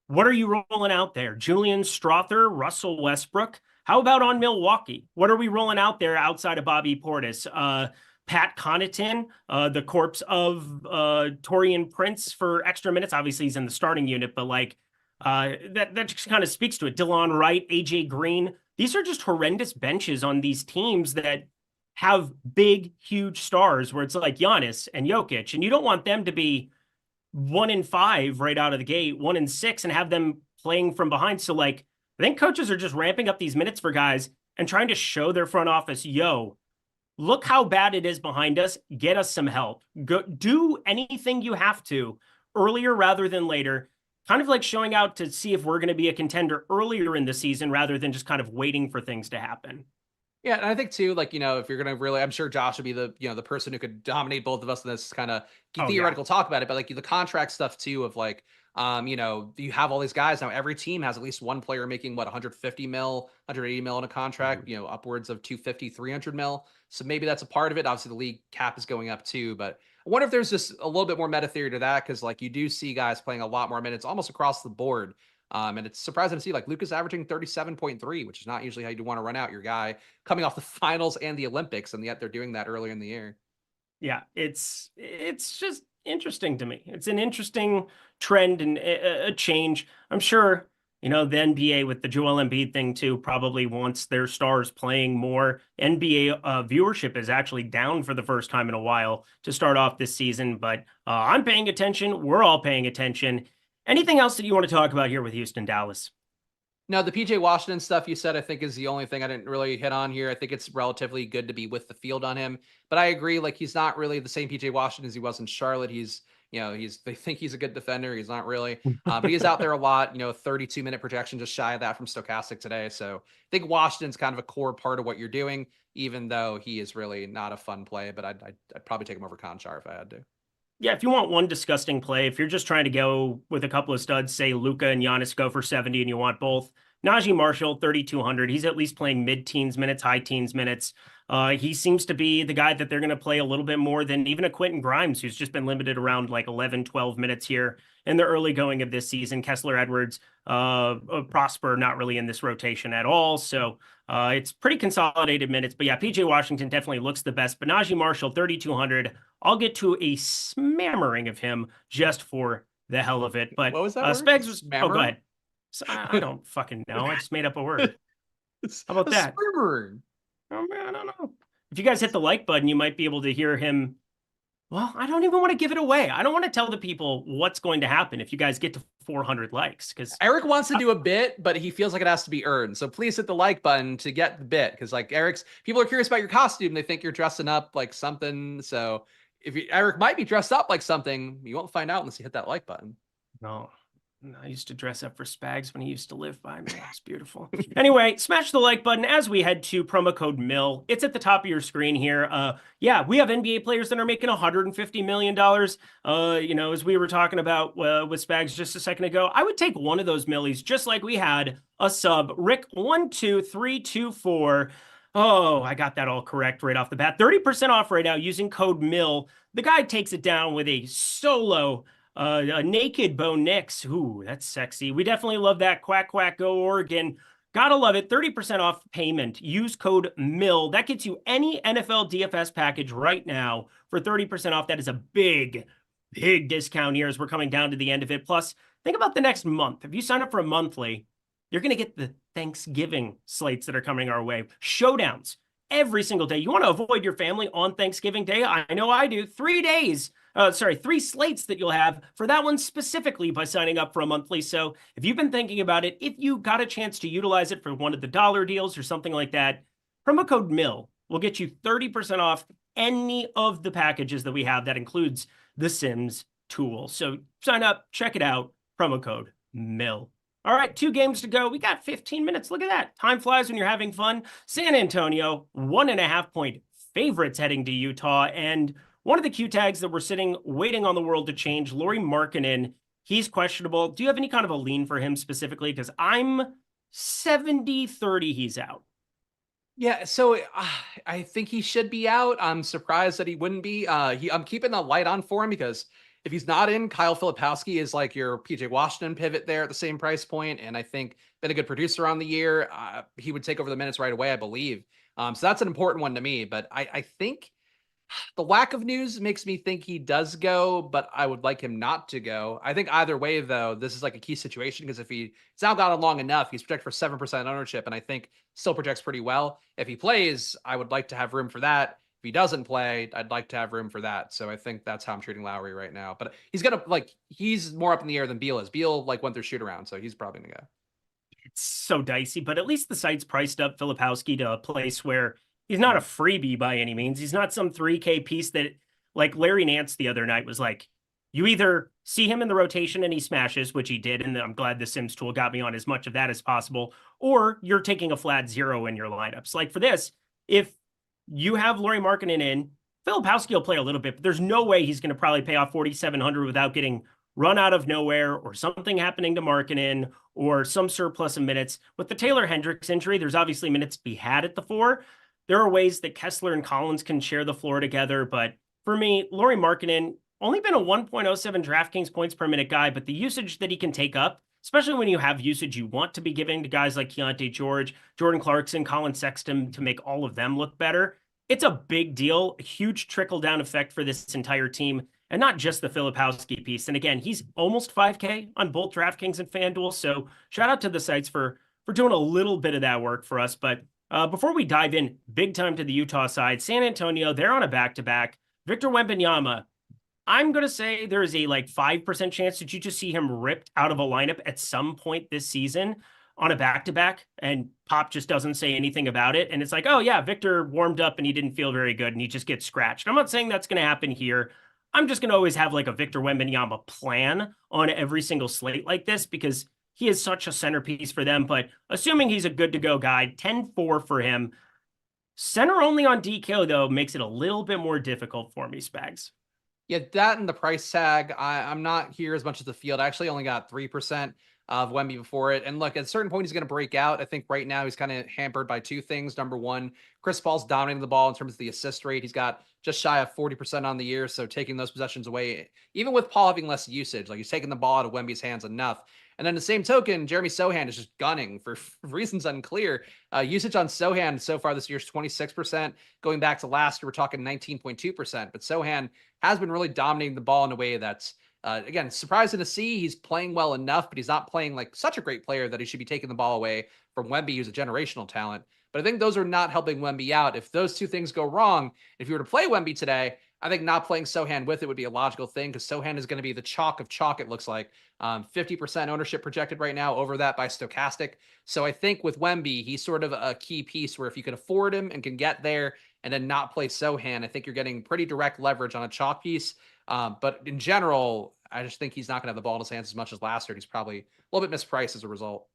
What are you rolling out there? Julian Strother, Russell Westbrook. How about on Milwaukee? What are we rolling out there outside of Bobby Portis? Pat Connaughton, the corpse of Taurean Prince for extra minutes. Obviously, he's in the starting unit, but like that just kind of speaks to it. Delon Wright, AJ Green. These are just horrendous benches on these teams that have big, huge stars where it's like Giannis and Jokic, and you don't want them to be 1-5 right out of the gate, 1-6, and have them playing from behind. So like, I think coaches are just ramping up these minutes for guys and trying to show their front office, yo, look how bad it is behind us. Get us some help. Go do anything you have to earlier rather than later. Kind of like showing out to see if we're going to be a contender earlier in the season rather than just kind of waiting for things to happen. Yeah, and I think too, like, if you're gonna really, I'm sure Josh would be the person who could dominate both of us in this kind of theoretical talk about it, but like the contract stuff too of like, you have all these guys now. Every team has at least one player making 150 mil, 180 mil in a contract, upwards of 250, 300 mil. So maybe that's a part of it. Obviously, the league cap is going up too, but I wonder if there's just a little bit more meta theory to that because like you do see guys playing a lot more minutes almost across the board. And it's surprising to see like Luka's averaging 37.3, which is not usually how you want to run out your guy coming off the finals and the Olympics. And yet they're doing that earlier in the year. Yeah, it's just interesting to me. It's an interesting trend and a change. I'm sure, the NBA with the Joel Embiid thing too probably wants their stars playing more. NBA viewership is actually down for the first time in a while to start off this season, but I'm paying attention. We're all paying attention. Anything else that you want to talk about here with Houston, Dallas? No, the PJ Washington stuff you said, I think is the only thing I didn't really hit on here. I think it's relatively good to be with the field on him, but I agree. Like he's not really the same PJ Washington as he was in Charlotte. They think he's a good defender. He's not really, but he is out there a lot, 32-minute projection, just shy of that from Stokastic today. So I think Washington's kind of a core part of what you're doing, even though he is really not a fun play, but I'd probably take him over Conchar if I had to. Yeah, if you want one disgusting play, if you're just trying to go with a couple of studs, say Luka and Giannis go for 70 and you want both, Najee Marshall, 3,200. He's at least playing mid-teens minutes, high-teens minutes. He seems to be the guy that they're going to play a little bit more than even a Quentin Grimes, who's just been limited around like 11, 12 minutes here in the early going of this season. Kessler Edwards, Prosper, not really in this rotation at all. So it's pretty consolidated minutes. But yeah, PJ Washington definitely looks the best. But Najee Marshall, 3,200. I'll get to a smammering of him just for the hell of it. But what was that Spags was, oh, go ahead. So, I don't fucking know. I just made up a word. How about that? Smammering. Oh man, I don't know. If you guys hit the like button, you might be able to hear him Well, I don't even want to give it away. I don't want to tell the people what's going to happen if you guys get to 400 likes, because Eric wants to do a bit, but he feels like it has to be earned. So please hit the like button to get the bit, because like people are curious about your costume. They think you're dressing up like something. So if Eric might be dressed up like something, you won't find out unless you hit that like button. no. I used to dress up for Spags when he used to live by me. It's beautiful. Anyway, smash the like button as we head to promo code MIL. It's at the top of your screen here. Yeah, we have NBA players that are making $150 million. As we were talking about with Spags just a second ago, I would take one of those millies, just like we had a sub. Rick12324. Oh, I got that all correct right off the bat. 30% off right now using code MIL. The guy takes it down with a solo a naked Bo Nix. Ooh, that's sexy. We definitely love that. Quack, quack, go Oregon. Gotta love it. 30% off payment. Use code MIL. That gets you any NFL DFS package right now for 30% off. That is a big, big discount here as we're coming down to the end of it. Plus, think about the next month. If you sign up for a monthly, you're going to get the Thanksgiving slates that are coming our way. Showdowns every single day. You want to avoid your family on Thanksgiving Day? I know I do. 3 days. 3 slates that you'll have for that one specifically by signing up for a monthly. So if you've been thinking about it, if you got a chance to utilize it for one of the dollar deals or something like that, promo code MIL will get you 30% off any of the packages that we have. That includes the Sims tool. So sign up, check it out, promo code MIL. All right, 2 games to go. We got 15 minutes. Look at that. Time flies when you're having fun. San Antonio, 1.5-point favorites heading to Utah. And one of the Q tags that we're sitting waiting on the world to change, Lauri Markkanen, he's questionable. Do you have any kind of a lean for him specifically? Because I'm 70-30 he's out. Yeah, so I think he should be out. I'm surprised that he wouldn't be. I'm keeping the light on for him because if he's not in, Kyle Filipowski is like your PJ Washington pivot there at the same price point, and I think been a good producer on the year. He would take over the minutes right away, I believe. So that's an important one to me. But I think the lack of news makes me think he does go, but I would like him not to go. I think either way, though, this is like a key situation because if he's now got it long enough, he's projected for 7% ownership, and I think still projects pretty well. If he plays, I would like to have room for that. If he doesn't play, I'd like to have room for that. So I think that's how I'm treating Lowry right now. But he's more up in the air than Beal is. Beal went through shoot around, so he's probably gonna go. It's so dicey, but at least the site's priced up Filipowski to a place where he's not a freebie by any means. He's not some 3K piece that, like Larry Nance the other night was like, you either see him in the rotation and he smashes, which he did, and I'm glad the Sims tool got me on as much of that as possible, or you're taking a flat 0 in your lineups. Like for this, if you have Lauri Markkanen in, Filipowski will play a little bit, but there's no way he's going to probably pay off 4,700 without getting run out of nowhere or something happening to Markkanen or some surplus of minutes. With the Taylor Hendricks injury, there's obviously minutes to be had at the 4. There are ways that Kessler and Collins can share the floor together, but for me, Lauri Markkanen, only been a 1.07 DraftKings points per minute guy, but the usage that he can take up, especially when you have usage you want to be giving to guys like Keontae George, Jordan Clarkson, Colin Sexton to make all of them look better, it's a big deal, a huge trickle-down effect for this entire team, and not just the Filipowski piece. And again, he's almost 5K on both DraftKings and FanDuel, so shout out to the sites for doing a little bit of that work for us. But before we dive in big time to the Utah side, San Antonio, they're on a back-to-back. Victor Wembanyama, I'm going to say there is a 5% chance that you just see him ripped out of a lineup at some point this season on a back-to-back, and Pop just doesn't say anything about it. And it's like, oh yeah, Victor warmed up and he didn't feel very good and he just gets scratched. I'm not saying that's going to happen here. I'm just going to always have a Victor Wembanyama plan on every single slate like this because he is such a centerpiece for them. But assuming he's a good-to-go guy, 10-4 for him. Center only on DK, though, makes it a little bit more difficult for me, Spags. Yeah, that and the price tag, I'm not here as much as the field. I actually only got 3% of Wemby before it. And look, at a certain point, he's going to break out. I think right now he's kind of hampered by 2 things. Number one, Chris Paul's dominating the ball in terms of the assist rate. He's got just shy of 40% on the year. So taking those possessions away, even with Paul having less usage, he's taking the ball out of Wemby's hands enough. And then the same token, Jeremy Sohan is just gunning for reasons unclear. Usage on Sohan so far this year is 26%. Going back to last year, we're talking 19.2%. But Sohan has been really dominating the ball in a way that's, again, surprising to see. He's playing well enough, but he's not playing like such a great player that he should be taking the ball away from Wemby, who's a generational talent. But I think those are not helping Wemby out. If those 2 things go wrong, if you were to play Wemby today, I think not playing Sohan with it would be a logical thing because Sohan is going to be the chalk of chalk, it looks like. 50% ownership projected right now, over that by Stokastic. So I think with Wemby, he's sort of a key piece where if you can afford him and can get there and then not play Sohan, I think you're getting pretty direct leverage on a chalk piece. But in general, I just think he's not going to have the ball in his hands as much as last year. He's probably a little bit mispriced as a result.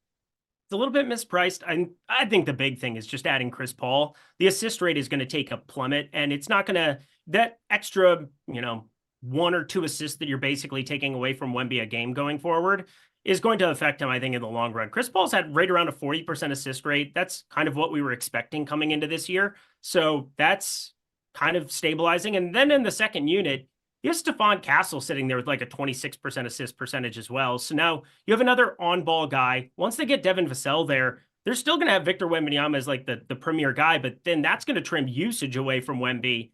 It's a little bit mispriced. I think the big thing is just adding Chris Paul. The assist rate is going to take a plummet, and it's not going to, that extra, 1 or 2 assists that you're basically taking away from Wemby a game going forward is going to affect him, I think, in the long run. Chris Paul's had right around a 40% assist rate. That's kind of what we were expecting coming into this year. So that's kind of stabilizing. And then in the second unit, you have Stephon Castle sitting there with like a 26% assist percentage as well. So now you have another on-ball guy. Once they get Devin Vassell there, they're still going to have Victor Wembanyama as like the premier guy, but then that's going to trim usage away from Wemby.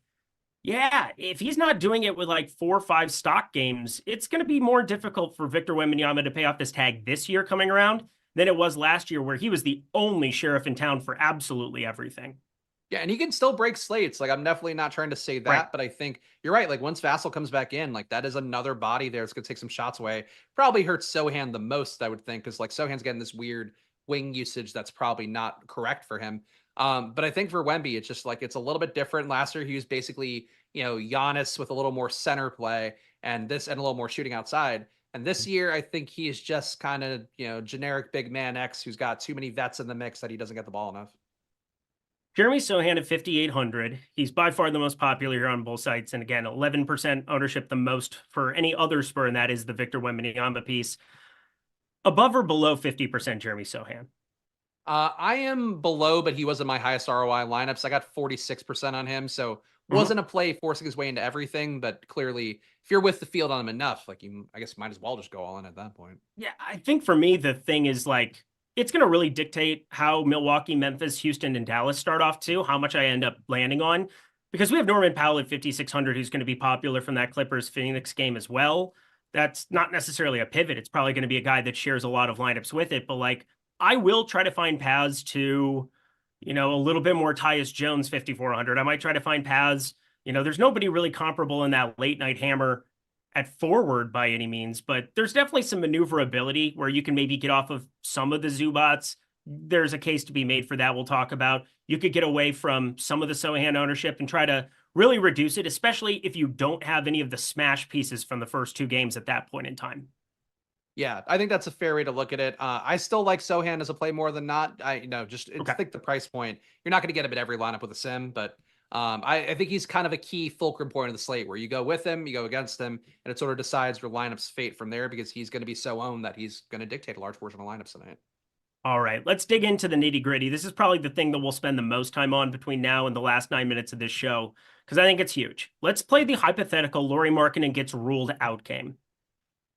Yeah, if he's not doing it with like 4 or 5 stock games, it's going to be more difficult for Victor Wembanyama to pay off this tag this year coming around than it was last year, where he was the only sheriff in town for absolutely everything. Yeah, and he can still break slates. Like, I'm definitely not trying to say that, Right. but I think you're right. Like, once Vassell comes back in, like, that is another body there. It's going to take some shots away. Probably hurts Sohan the most, I would think, because, like, Sohan's getting this weird wing usage that's probably not correct for him. But I think for Wemby, it's just like, it's a little bit different. Last year, he was basically, Giannis with a little more center play and a little more shooting outside. And this year, I think he is just kind of, generic big man X who's got too many vets in the mix that he doesn't get the ball enough. Jeremy Sohan at 5,800. He's by far the most popular here on both sites. And again, 11% ownership, the most for any other Spur, and that is the Victor Wembanyama piece. Above or below 50% Jeremy Sohan? I am below, but he was in my highest ROI lineups. I got 46% on him. So wasn't a play forcing his way into everything, but clearly if you're with the field on him enough, like I guess might as well just go all in at that point. Yeah, I think for me, the thing is like, it's going to really dictate how Milwaukee, Memphis, Houston, and Dallas start off too, how much I end up landing on, because we have Norman Powell at 5,600, who's going to be popular from that Clippers Phoenix game as well. That's not necessarily a pivot. It's probably going to be a guy that shares a lot of lineups with it, but like, I will try to find paths to, a little bit more Tyus Jones 5,400. I might try to find paths. There's nobody really comparable in that late night hammer at forward by any means, but there's definitely some maneuverability where you can maybe get off of some of the Zubats. There's a case to be made for that. We'll talk about. You could get away from some of the Sohan ownership and try to really reduce it, especially if you don't have any of the smash pieces from the first 2 games at that point in time. Yeah, I think that's a fair way to look at it. I still like Sohan as a play more than not. I think the price point. You're not going to get him at every lineup with a sim, but I think he's kind of a key fulcrum point of the slate where you go with him, you go against him, and it sort of decides your lineup's fate from there because he's going to be so owned that he's going to dictate a large portion of lineups tonight. All right, let's dig into the nitty gritty. This is probably the thing that we'll spend the most time on between now and the last 9 minutes of this show, because I think it's huge. Let's play the hypothetical Lauri Markkanen gets ruled out game.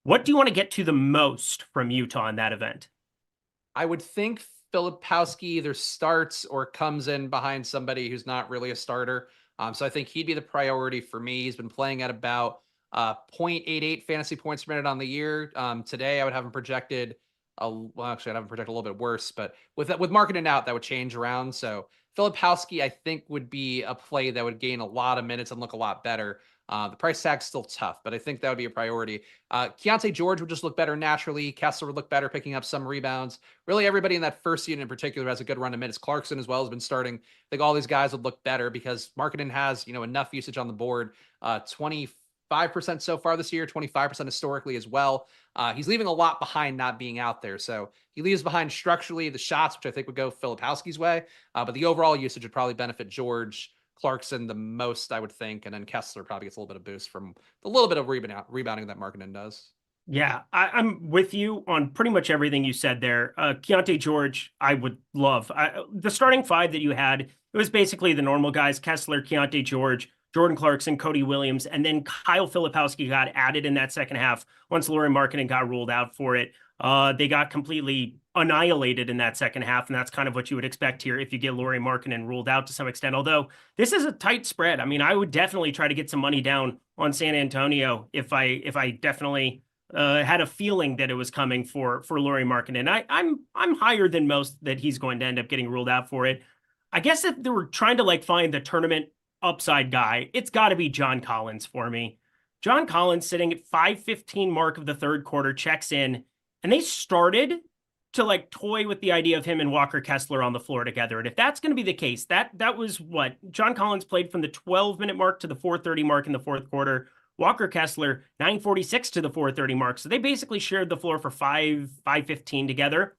What do you want to get to the most from Utah in that event? I would think Filipowski either starts or comes in behind somebody who's not really a starter. So I think he'd be the priority for me. He's been playing at about 0.88 fantasy points per minute on the year. Today, I would have him projected. Actually, I'd have him projected a little bit worse. But with Markkanen out, that would change around. So Filipowski, I think, would be a play that would gain a lot of minutes and look a lot better. The price tag's still tough, but I think that would be a priority. Keontae George would just look better naturally. Kessler would look better picking up some rebounds. Really, everybody in that first unit in particular has a good run of minutes. Clarkson as well has been starting. I think all these guys would look better because Markkanen has, enough usage on the board. 25% so far this year, 25% historically as well. He's leaving a lot behind not being out there. So he leaves behind structurally the shots, which I think would go Filipowski's way. But the overall usage would probably benefit George, Clarkson the most, I would think, and then Kessler probably gets a little bit of boost from the little bit of rebounding that Markkanen does. Yeah, I'm with you on pretty much everything you said there. Keontae George, I would love. The starting 5 that you had, it was basically the normal guys: Kessler, Keontae George, Jordan Clarkson, Cody Williams, and then Kyle Filipowski got added in that second half once Lauri Markkanen got ruled out for it. They got completely annihilated in that second half, and that's kind of what you would expect here if you get Lauri Markkanen ruled out to some extent, although this is a tight spread. I mean, I would definitely try to get some money down on San Antonio if I definitely had a feeling that it was coming for Lauri Markkanen. I'm higher than most that he's going to end up getting ruled out for it. I guess if they were trying to like find the tournament upside guy, it's got to be John Collins for me. John Collins sitting at 5:15 mark of the third quarter, checks in, and they started to like toy with the idea of him and Walker Kessler on the floor together. And if that's going to be the case, that was what John Collins played from the 12-minute mark to the 4:30 mark in the fourth quarter. Walker Kessler 9:46 to the 4:30 mark. So they basically shared the floor for 5:15 together.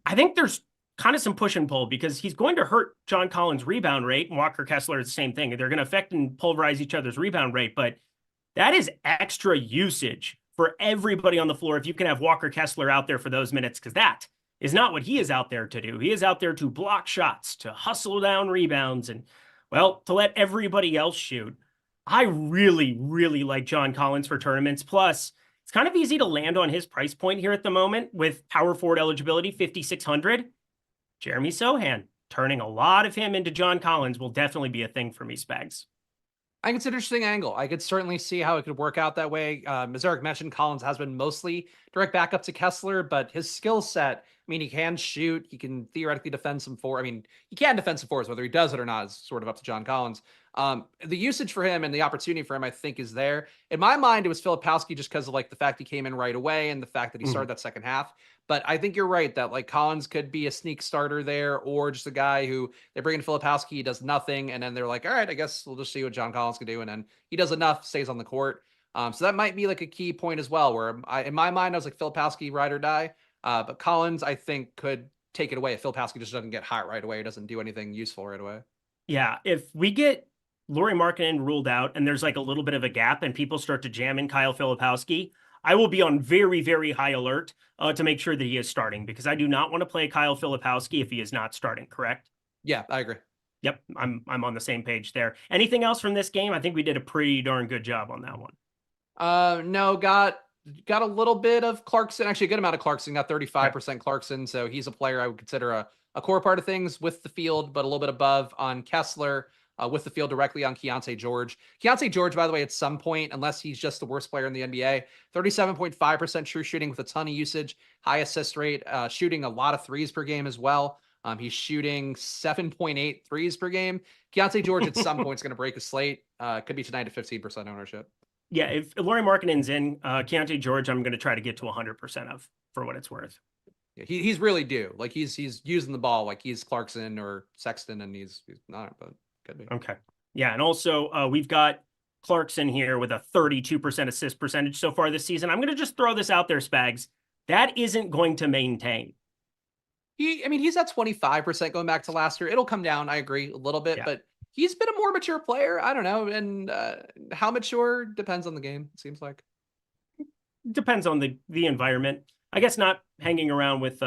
I think there's kind of some push and pull because he's going to hurt John Collins' rebound rate, and Walker Kessler is the same thing. They're going to affect and pulverize each other's rebound rate, but that is extra usage for everybody on the floor if you can have Walker Kessler out there for those minutes, because that is not what he is out there to do. He is out there to block shots, to hustle down rebounds, and, well, to let everybody else shoot. I really, really like John Collins for tournaments. Plus, it's kind of easy to land on his price point here at the moment with power forward eligibility, 5,600. Jeremy Sohan, turning a lot of him into John Collins will definitely be a thing for me, Spags. I think it's an interesting angle. I could certainly see how it could work out that way. As Eric mentioned, Collins has been mostly direct backup to Kessler, but his skill set, I mean, he can shoot. He can theoretically defend some four. I mean, he can defend some fours. Whether he does it or not is sort of up to John Collins. The usage for him and the opportunity for him, I think, is there. In my mind, it was Filipowski just because of like the fact he came in right away and the fact that he started that second half. But I think you're right that like Collins could be a sneak starter there, or just a guy who they bring in Filipowski, he does nothing, and then they're like, all right, I guess we'll just see what John Collins can do, and then he does enough, stays on the court. So that might be like a key point as well, where in my mind, I was like Filipowski, ride or die. But Collins, I think, could take it away if Filipowski just doesn't get hot right away, or doesn't do anything useful right away. Yeah, if we get Lauri Markkanen ruled out and there's like a little bit of a gap and people start to jam in Kyle Filipowski, I will be on very, very high alert to make sure that he is starting, because I do not want to play Kyle Filipowski if he is not starting, correct? Yeah, I agree. Yep, I'm on the same page there. Anything else from this game? I think we did a pretty darn good job on that one. No, got a little bit of Clarkson, actually a good amount of Clarkson, got 35% Clarkson. So he's a player I would consider a core part of things with the field, but a little bit above on Kessler. With the field directly on Keontae George. Keontae George, by the way, at some point, unless he's just the worst player in the NBA, 37.5% true shooting with a ton of usage, high assist rate, shooting a lot of threes per game as well. He's shooting 7.8 threes per game. Keontae George at some point is going to break a slate. Could be tonight at 15% ownership. Yeah, if Lauri Markkanen's in, Keontae George, I'm going to try to get to 100% of, for what it's worth. Yeah, he's really due. Like he's using the ball like he's Clarkson or Sexton, and he's not, but could be. Okay. Yeah, and also we've got Clarkson here with a 32% assist percentage so far this season. I'm going to just throw this out there, Spags. That isn't going to maintain. He's at 25% going back to last year. It'll come down, I agree, a little bit, but he's been a more mature player. I don't know. And how mature depends on the game, it seems like. Depends on the environment. I guess not hanging around with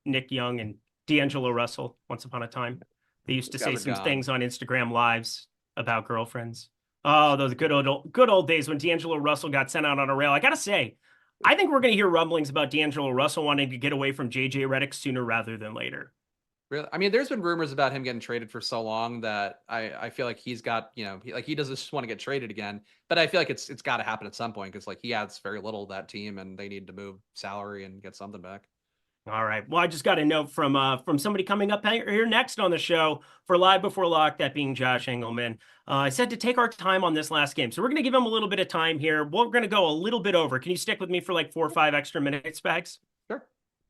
Nick Young and D'Angelo Russell once upon a time. They used to say some things on Instagram lives about girlfriends. Oh, those good old days when D'Angelo Russell got sent out on a rail. I got to say, I think we're going to hear rumblings about D'Angelo Russell wanting to get away from JJ Redick sooner rather than later. Really? I mean, there's been rumors about him getting traded for so long that I feel like he's got, he doesn't just want to get traded again. But I feel like it's got to happen at some point, because like he adds very little to that team and they need to move salary and get something back. All right. Well, I just got a note from somebody coming up here next on the show for Live Before Lock, that being Josh Engleman. I said to take our time on this last game. So we're going to give him a little bit of time here. We're going to go a little bit over. Can you stick with me for like 4 or 5 extra minutes, Spags? Sure.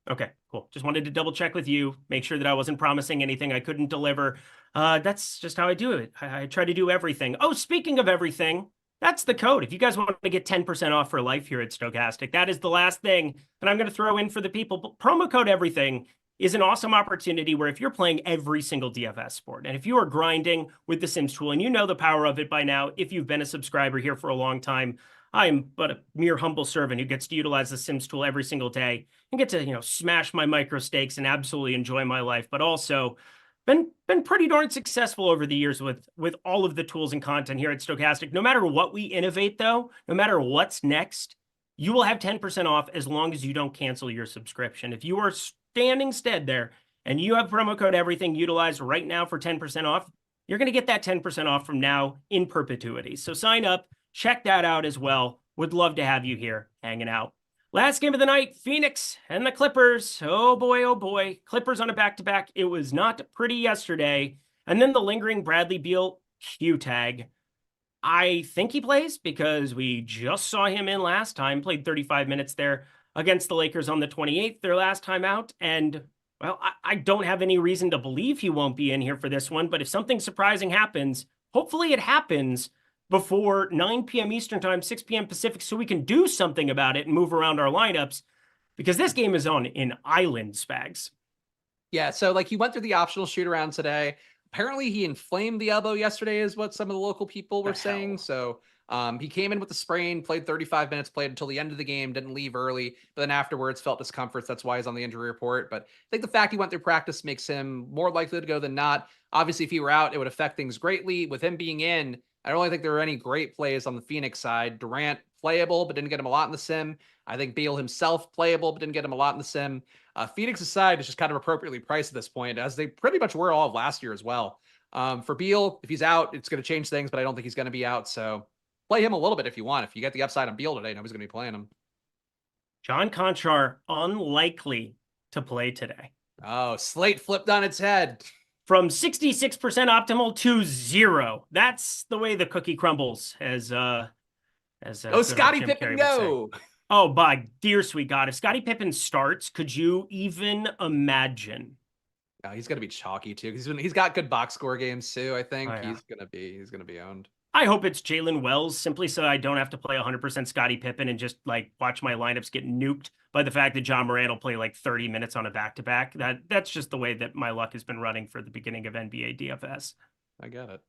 Okay, cool. Just wanted to double check with you, make sure that I wasn't promising anything I couldn't deliver. That's just how I do it. I try to do everything. Oh, speaking of everything, that's the code. If you guys want to get 10% off for life here at Stokastic, that is the last thing that I'm going to throw in for the people. But promo code everything is an awesome opportunity where if you're playing every single DFS sport, and if you are grinding with the Sims tool, and you know the power of it by now, if you've been a subscriber here for a long time, I am but a mere humble servant who gets to utilize the Sims tool every single day and get to, smash my micro stakes and absolutely enjoy my life, but also been pretty darn successful over the years with all of the tools and content here at Stokastic. No matter what we innovate, though, no matter what's next, you will have 10% off as long as you don't cancel your subscription. If you are standing stead there and you have promo code everything utilized right now for 10% off, you're going to get that 10% off from now in perpetuity. So sign up, check that out as well. Would love to have you here hanging out. Last game of the night, Phoenix and the Clippers. Oh boy, oh boy. Clippers on a back-to-back. It was not pretty yesterday. And then the lingering Bradley Beal Q tag. I think he plays because we just saw him in last time, played 35 minutes there against the Lakers on the 28th, their last time out. And, well, I don't have any reason to believe he won't be in here for this one. But if something surprising happens, hopefully it happens before 9 p.m. Eastern time, 6 p.m. Pacific, so we can do something about it and move around our lineups, because this game is on in Island, Spags. Yeah, so like he went through the optional shoot around today. Apparently he inflamed the elbow yesterday is what some of the local people were saying. So he came in with the sprain, played 35 minutes, played until the end of the game, didn't leave early, but then afterwards felt discomforts. That's why he's on the injury report. But I think the fact he went through practice makes him more likely to go than not. Obviously, if he were out, it would affect things greatly. With him being in, I don't really think there were any great plays on the Phoenix side. Durant playable, but didn't get him a lot in the sim. I think Beal himself playable, but didn't get him a lot in the sim. Phoenix's side is just kind of appropriately priced at this point, as they pretty much were all of last year as well. For Beal, if he's out, it's going to change things, but I don't think he's going to be out. So play him a little bit if you want. If you get the upside on Beal today, nobody's going to be playing him. John Conchar, unlikely to play today. Oh, slate flipped on its head. From 66% optimal to 0. That's the way the cookie crumbles, as oh, Scottie Pippen, go. Oh, by dear sweet God. If Scottie Pippen starts, could you even imagine? Oh, he's going to be chalky too. He's got good box score games too. I think he's going to be owned. I hope it's Jalen Wells, simply so I don't have to play 100% Scottie Pippen and just like watch my lineups get nuked by the fact that John Morant will play like 30 minutes on a back-to-back. That's just the way that my luck has been running for the beginning of NBA DFS. I get it.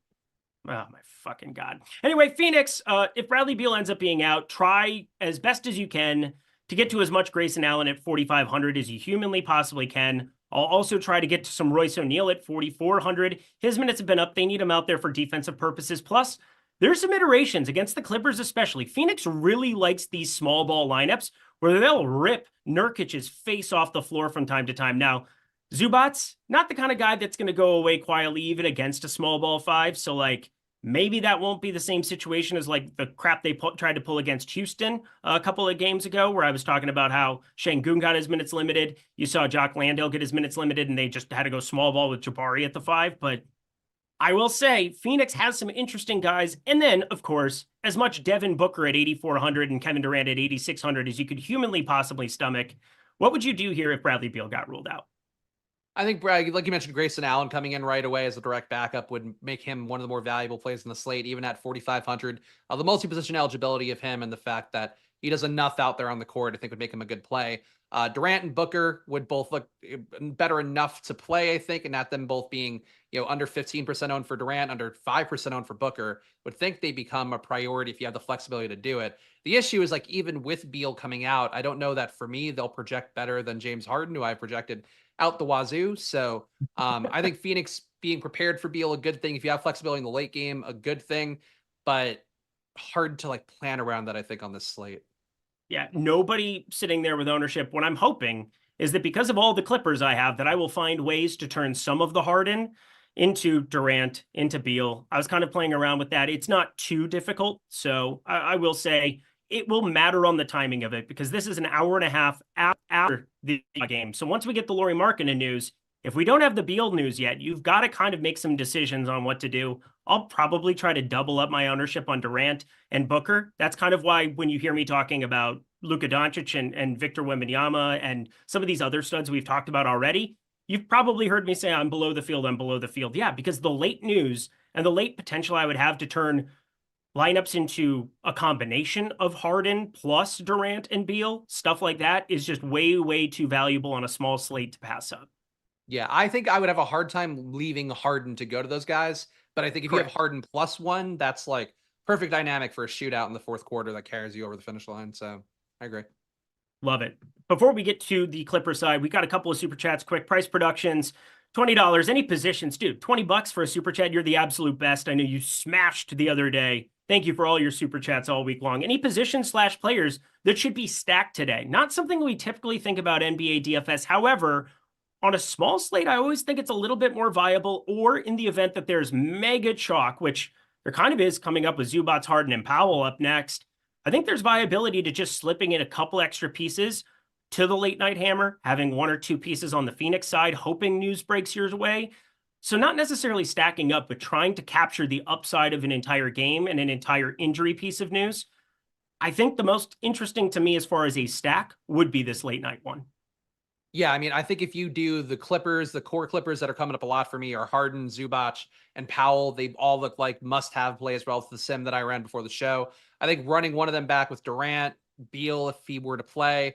Oh, my fucking God. Anyway, Phoenix, if Bradley Beal ends up being out, try as best as you can to get to as much Grayson Allen at 4,500 as you humanly possibly can. I'll also try to get to some Royce O'Neal at 4,400. His minutes have been up. They need him out there for defensive purposes. Plus, there's some iterations against the Clippers especially. Phoenix really likes these small ball lineups where they'll rip Nurkic's face off the floor from time to time. Now, Zubac's not the kind of guy that's going to go away quietly even against a small ball 5. So, like, maybe that won't be the same situation as, like, the crap they tried to pull against Houston a couple of games ago, where I was talking about how Şengün got his minutes limited. You saw Jock Landale get his minutes limited, and they just had to go small ball with Jabari at the 5. But I will say Phoenix has some interesting guys. And then, of course, as much Devin Booker at 8,400 and Kevin Durant at 8,600 as you could humanly possibly stomach. What would you do here if Bradley Beal got ruled out? I think, Brad, like you mentioned, Grayson Allen coming in right away as a direct backup would make him one of the more valuable plays in the slate, even at 4,500. The multi-position eligibility of him and the fact that he does enough out there on the court, I think would make him a good play. Durant and Booker would both look better enough to play, I think, and not them both being, under 15% owned for Durant, under 5% owned for Booker. Would think they become a priority if you have the flexibility to do it. The issue is, like, even with Beal coming out, I don't know that for me they'll project better than James Harden, who I projected out the wazoo. So I think Phoenix being prepared for Beal, a good thing. If you have flexibility in the late game, a good thing, but hard to like plan around that, I think, on this slate. Yeah, nobody sitting there with ownership. What I'm hoping is that because of all the Clippers I have, that I will find ways to turn some of the Harden into Durant, into Beal. I was kind of playing around with that. It's not too difficult. So I will say it will matter on the timing of it, because this is an hour and a half after the game. So once we get the Lauri Markkanen news, if we don't have the Beal news yet, you've got to kind of make some decisions on what to do. I'll probably try to double up my ownership on Durant and Booker. That's kind of why when you hear me talking about Luka Doncic and Victor Wembanyama and some of these other studs we've talked about already, you've probably heard me say I'm below the field. Yeah, because the late news and the late potential I would have to turn lineups into a combination of Harden plus Durant and Beal, stuff like that, is just way, way too valuable on a small slate to pass up. Yeah, I think I would have a hard time leaving Harden to go to those guys. But I think if you have Harden +1, that's like perfect dynamic for a shootout in the fourth quarter that carries you over the finish line. So I agree. Love it. Before we get to the Clipper side, we got a couple of super chats, quick price productions. $20, any positions, dude, $20 for a super chat. You're the absolute best. I know you smashed the other day. Thank you for all your super chats all week long. Any positions/players that should be stacked today? Not something we typically think about NBA DFS. However, on a small slate, I always think it's a little bit more viable, or in the event that there's mega chalk, which there kind of is coming up with Zubac's, Harden, and Powell up next. I think there's viability to just slipping in a couple extra pieces to the late night hammer, having one or two pieces on the Phoenix side, hoping news breaks your way. So not necessarily stacking up, but trying to capture the upside of an entire game and an entire injury piece of news. I think the most interesting to me as far as a stack would be this late night one. Yeah, I mean, I think if you do the Clippers, the core Clippers that are coming up a lot for me are Harden, Zubac, and Powell. They all look like must-have plays relative to the sim that I ran before the show. I think running one of them back with Durant, Beal, if he were to play,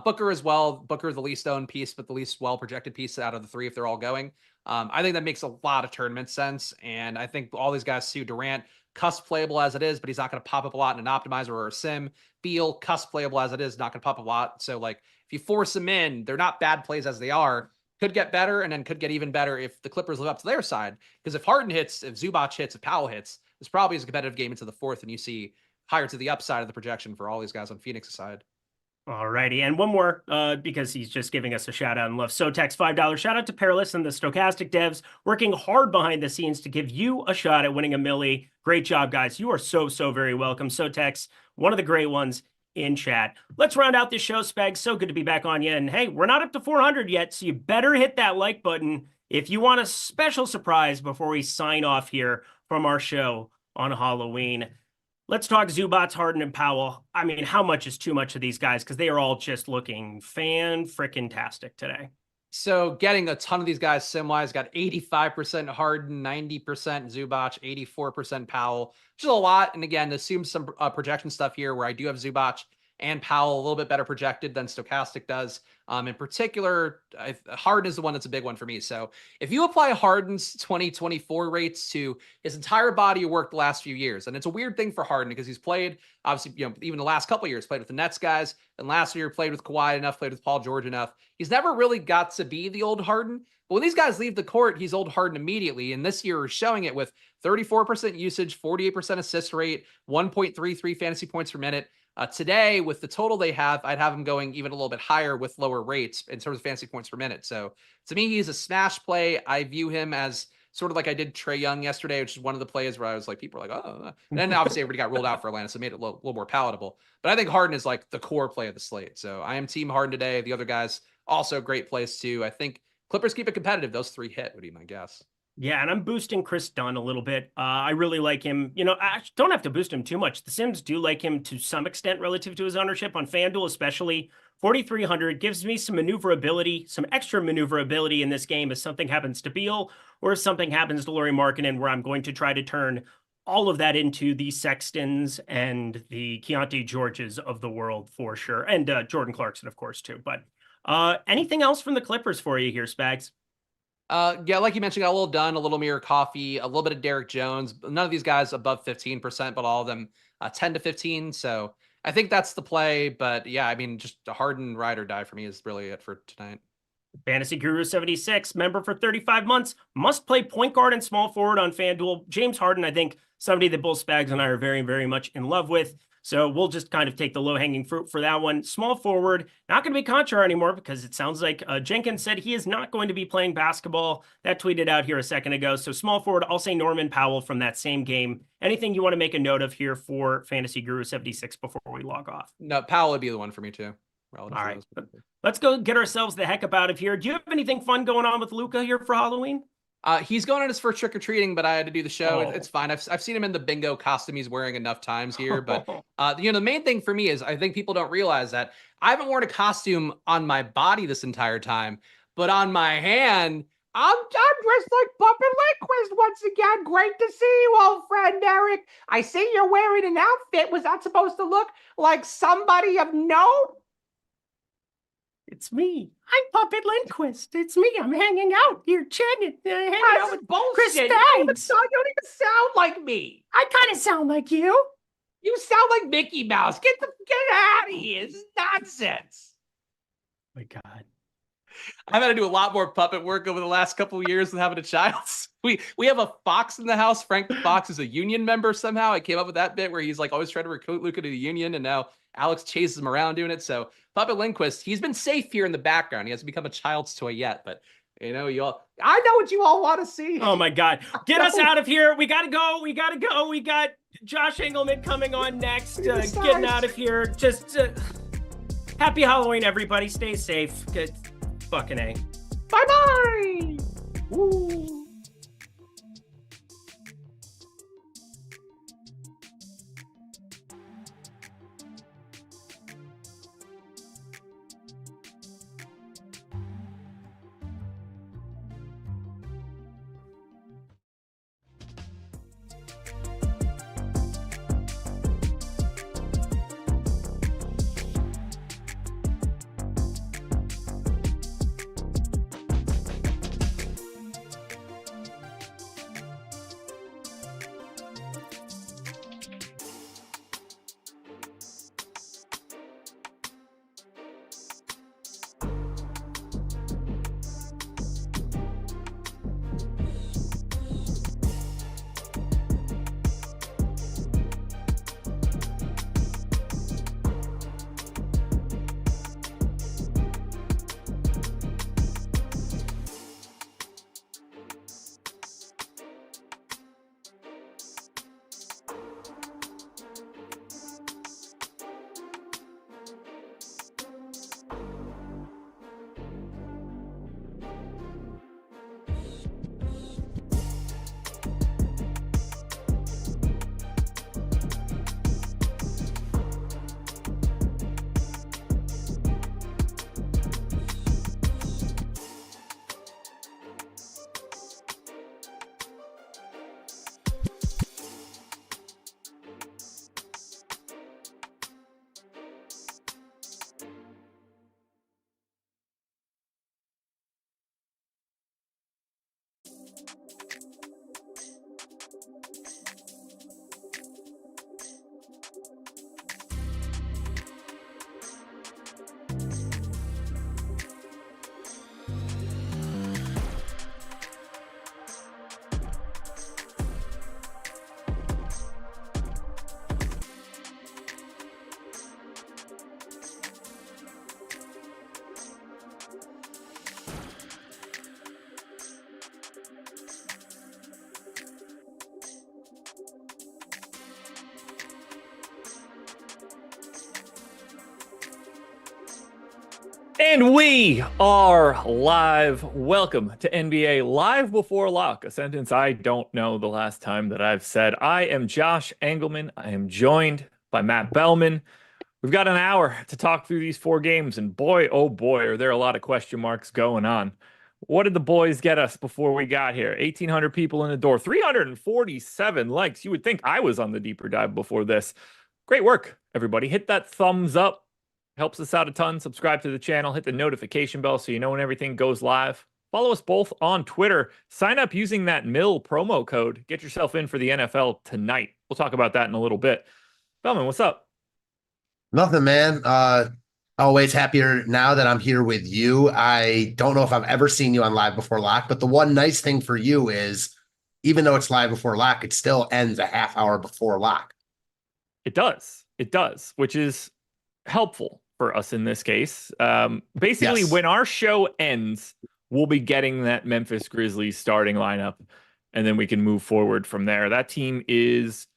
Booker as well. Booker, the least owned piece, but the least well-projected piece out of the three if they're all going. I think that makes a lot of tournament sense, and I think all these guys see Durant, cusp playable as it is, but he's not going to pop up a lot in an optimizer or a sim. Beal, cusp playable as it is, not going to pop a lot. So, like, if you force them in, they're not bad plays as they are. Could get better and then could get even better if the Clippers live up to their side. Because if Harden hits, if Zubac hits, if Powell hits, this probably is a competitive game into the fourth, and you see higher to the upside of the projection for all these guys on Phoenix's side. All righty. And one more, because he's just giving us a shout out and love. Sotex, $5 shout out to Perilous and the Stokastic devs working hard behind the scenes to give you a shot at winning a milli. Great job, guys. You are so very welcome. Sotex, one of the great ones in chat. Let's round out this show, Spags. So good to be back on you. And hey, we're not up to 400 yet, so you better hit that like button if you want a special surprise before we sign off here from our show on Halloween. Let's talk Zubac, Harden, and Powell. I mean, how much is too much of these guys? Because they are all just looking fan-frickin-tastic today. So getting a ton of these guys sim-wise, got 85% Harden, 90% Zubac, 84% Powell, which is a lot. And again, assume some projection stuff here where I do have Zubac and Powell a little bit better projected than Stokastic does. In particular, Harden is the one that's a big one for me. So if you apply Harden's 2024 rates to his entire body of work the last few years, and it's a weird thing for Harden because he's played, obviously, even the last couple of years, played with the Nets guys, and last year played with Kawhi enough, played with Paul George enough. He's never really got to be the old Harden. But when these guys leave the court, he's old Harden immediately. And this year is showing it with 34% usage, 48% assist rate, 1.33 fantasy points per minute. Today, with the total they have, I'd have him going even a little bit higher with lower rates in terms of fantasy points per minute. So to me, he's a smash play. I view him as sort of like I did Trae Young yesterday, which is one of the plays where I was like, people are like, oh. And then obviously everybody got ruled out for Atlanta, so it made it a little more palatable. But I think Harden is like the core play of the slate. So I am team Harden today. The other guys also great plays too. I think Clippers keep it competitive. Those three hit would be my guess. Yeah, and I'm boosting Chris Dunn a little bit. I really like him. You know, I don't have to boost him too much. The Sims do like him to some extent relative to his ownership on FanDuel, especially 4,300 gives me some maneuverability, some extra maneuverability in this game if something happens to Beal or if something happens to Lauri Markkanen, where I'm going to try to turn all of that into the Sextons and the Keontae Georges of the world for sure. And Jordan Clarkson, of course, too. But anything else from the Clippers for you here, Spags? Yeah, like you mentioned, got a little Dunn, a little Mirror Coffee, a little bit of Derek Jones. None of these guys above 15%, but all of them 10 to 15. So I think that's the play. But yeah, I mean, just a Harden ride or die for me is really it for tonight. Fantasy Guru 76, member for 35 months, must play point guard and small forward on FanDuel. James Harden, I think somebody that both Spags and I are very much in love with. So we'll just kind of take the low-hanging fruit for that one. Small forward, not going to be Contra anymore because it sounds like Jenkins said he is not going to be playing basketball. That tweeted out here a second ago. So small forward, I'll say Norman Powell from that same game. Anything you want to make a note of here for Fantasy Guru 76 before we log off? No, Powell would be the one for me too. All right, let's go get ourselves the heck up out of here. Do you have anything fun going on with Luka here for Halloween? He's going on his first trick-or-treating, but I had to do the show. It's fine. I've seen him in the bingo costume he's wearing enough times here. But, the main thing for me is I think people don't realize that I haven't worn a costume on my body this entire time, but on my hand, I'm dressed like Puppet Lindquist once again. Great to see you, old friend Eric. I see you're wearing an outfit. Was that supposed to look like somebody of note? It's me. I'm Puppet Lindquist. It's me. I'm hanging out here, chatting, hanging out with Chris Spags. You don't even sound like me. I kind of sound like you. You sound like Mickey Mouse. Get out of here. This is nonsense. Oh my God. I've had to do a lot more puppet work over the last couple of years than having a child. We have a fox in the house. Frank the Fox is a union member somehow. I came up with that bit where he's like always trying to recruit Luka to the union, and now Alex chases him around doing it. So Puppet Lindquist, he's been safe here in the background. He hasn't become a child's toy yet, but I know what you all want to see. Oh my God. Get us out of here. We got to go. We got Josh Engleman coming on next. Getting out of here. Just happy Halloween, everybody. Stay safe. Good fucking A. Bye-bye. Woo. And we are live. Welcome to NBA Live Before Lock, a sentence I don't know the last time that I've said. I am Josh Engleman. I am joined by Matt Belman. We've got an hour to talk through these four games, and boy, oh boy, are there a lot of question marks going on. What did the boys get us before we got here? 1,800 people in the door, 347 likes. You would think I was on the deeper dive before this. Great work, everybody. Hit that thumbs up. Helps us out a ton. Subscribe to the channel. Hit the notification bell so you know when everything goes live. Follow us both on Twitter. Sign up using that MIL promo code. Get yourself in for the NFL tonight. We'll talk about that in a little bit. Belman, what's up? Nothing, man. Always happier now that I'm here with you. I don't know if I've ever seen you on Live Before Lock, but the one nice thing for you is even though it's Live Before Lock, it still ends a half hour before lock. It does. It does, which is helpful for us in this case. Basically, Yes. when our show ends, we'll be getting that Memphis Grizzlies starting lineup, and then we can move forward from there. That team is...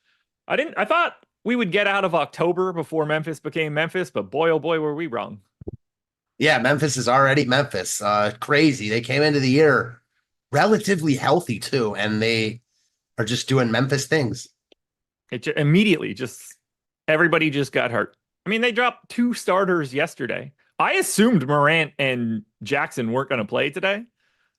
I thought we would get out of October before Memphis became Memphis, but boy, oh boy, were we wrong. Yeah, Memphis is already Memphis. Crazy. They came into the year relatively healthy, too, and they are just doing Memphis things. It immediately just... Everybody just got hurt. I mean, they dropped two starters yesterday. I assumed Morant and Jackson weren't going to play today,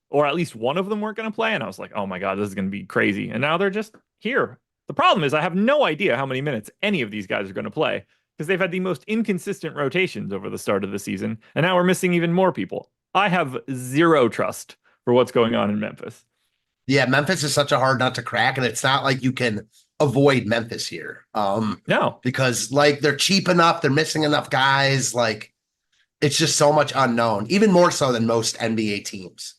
or at least one of them weren't going to play. And I was like, oh my God, this is going to be crazy. And now they're just here. The problem is I have no idea how many minutes any of these guys are going to play because they've had the most inconsistent rotations over the start of the season. And now we're missing even more people. I have zero trust for what's going on in Memphis. Yeah, Memphis is such a hard nut to crack, and it's not like you can avoid Memphis here. No. Because like they're cheap enough, they're missing enough guys. Like it's just so much unknown, even more so than most NBA teams.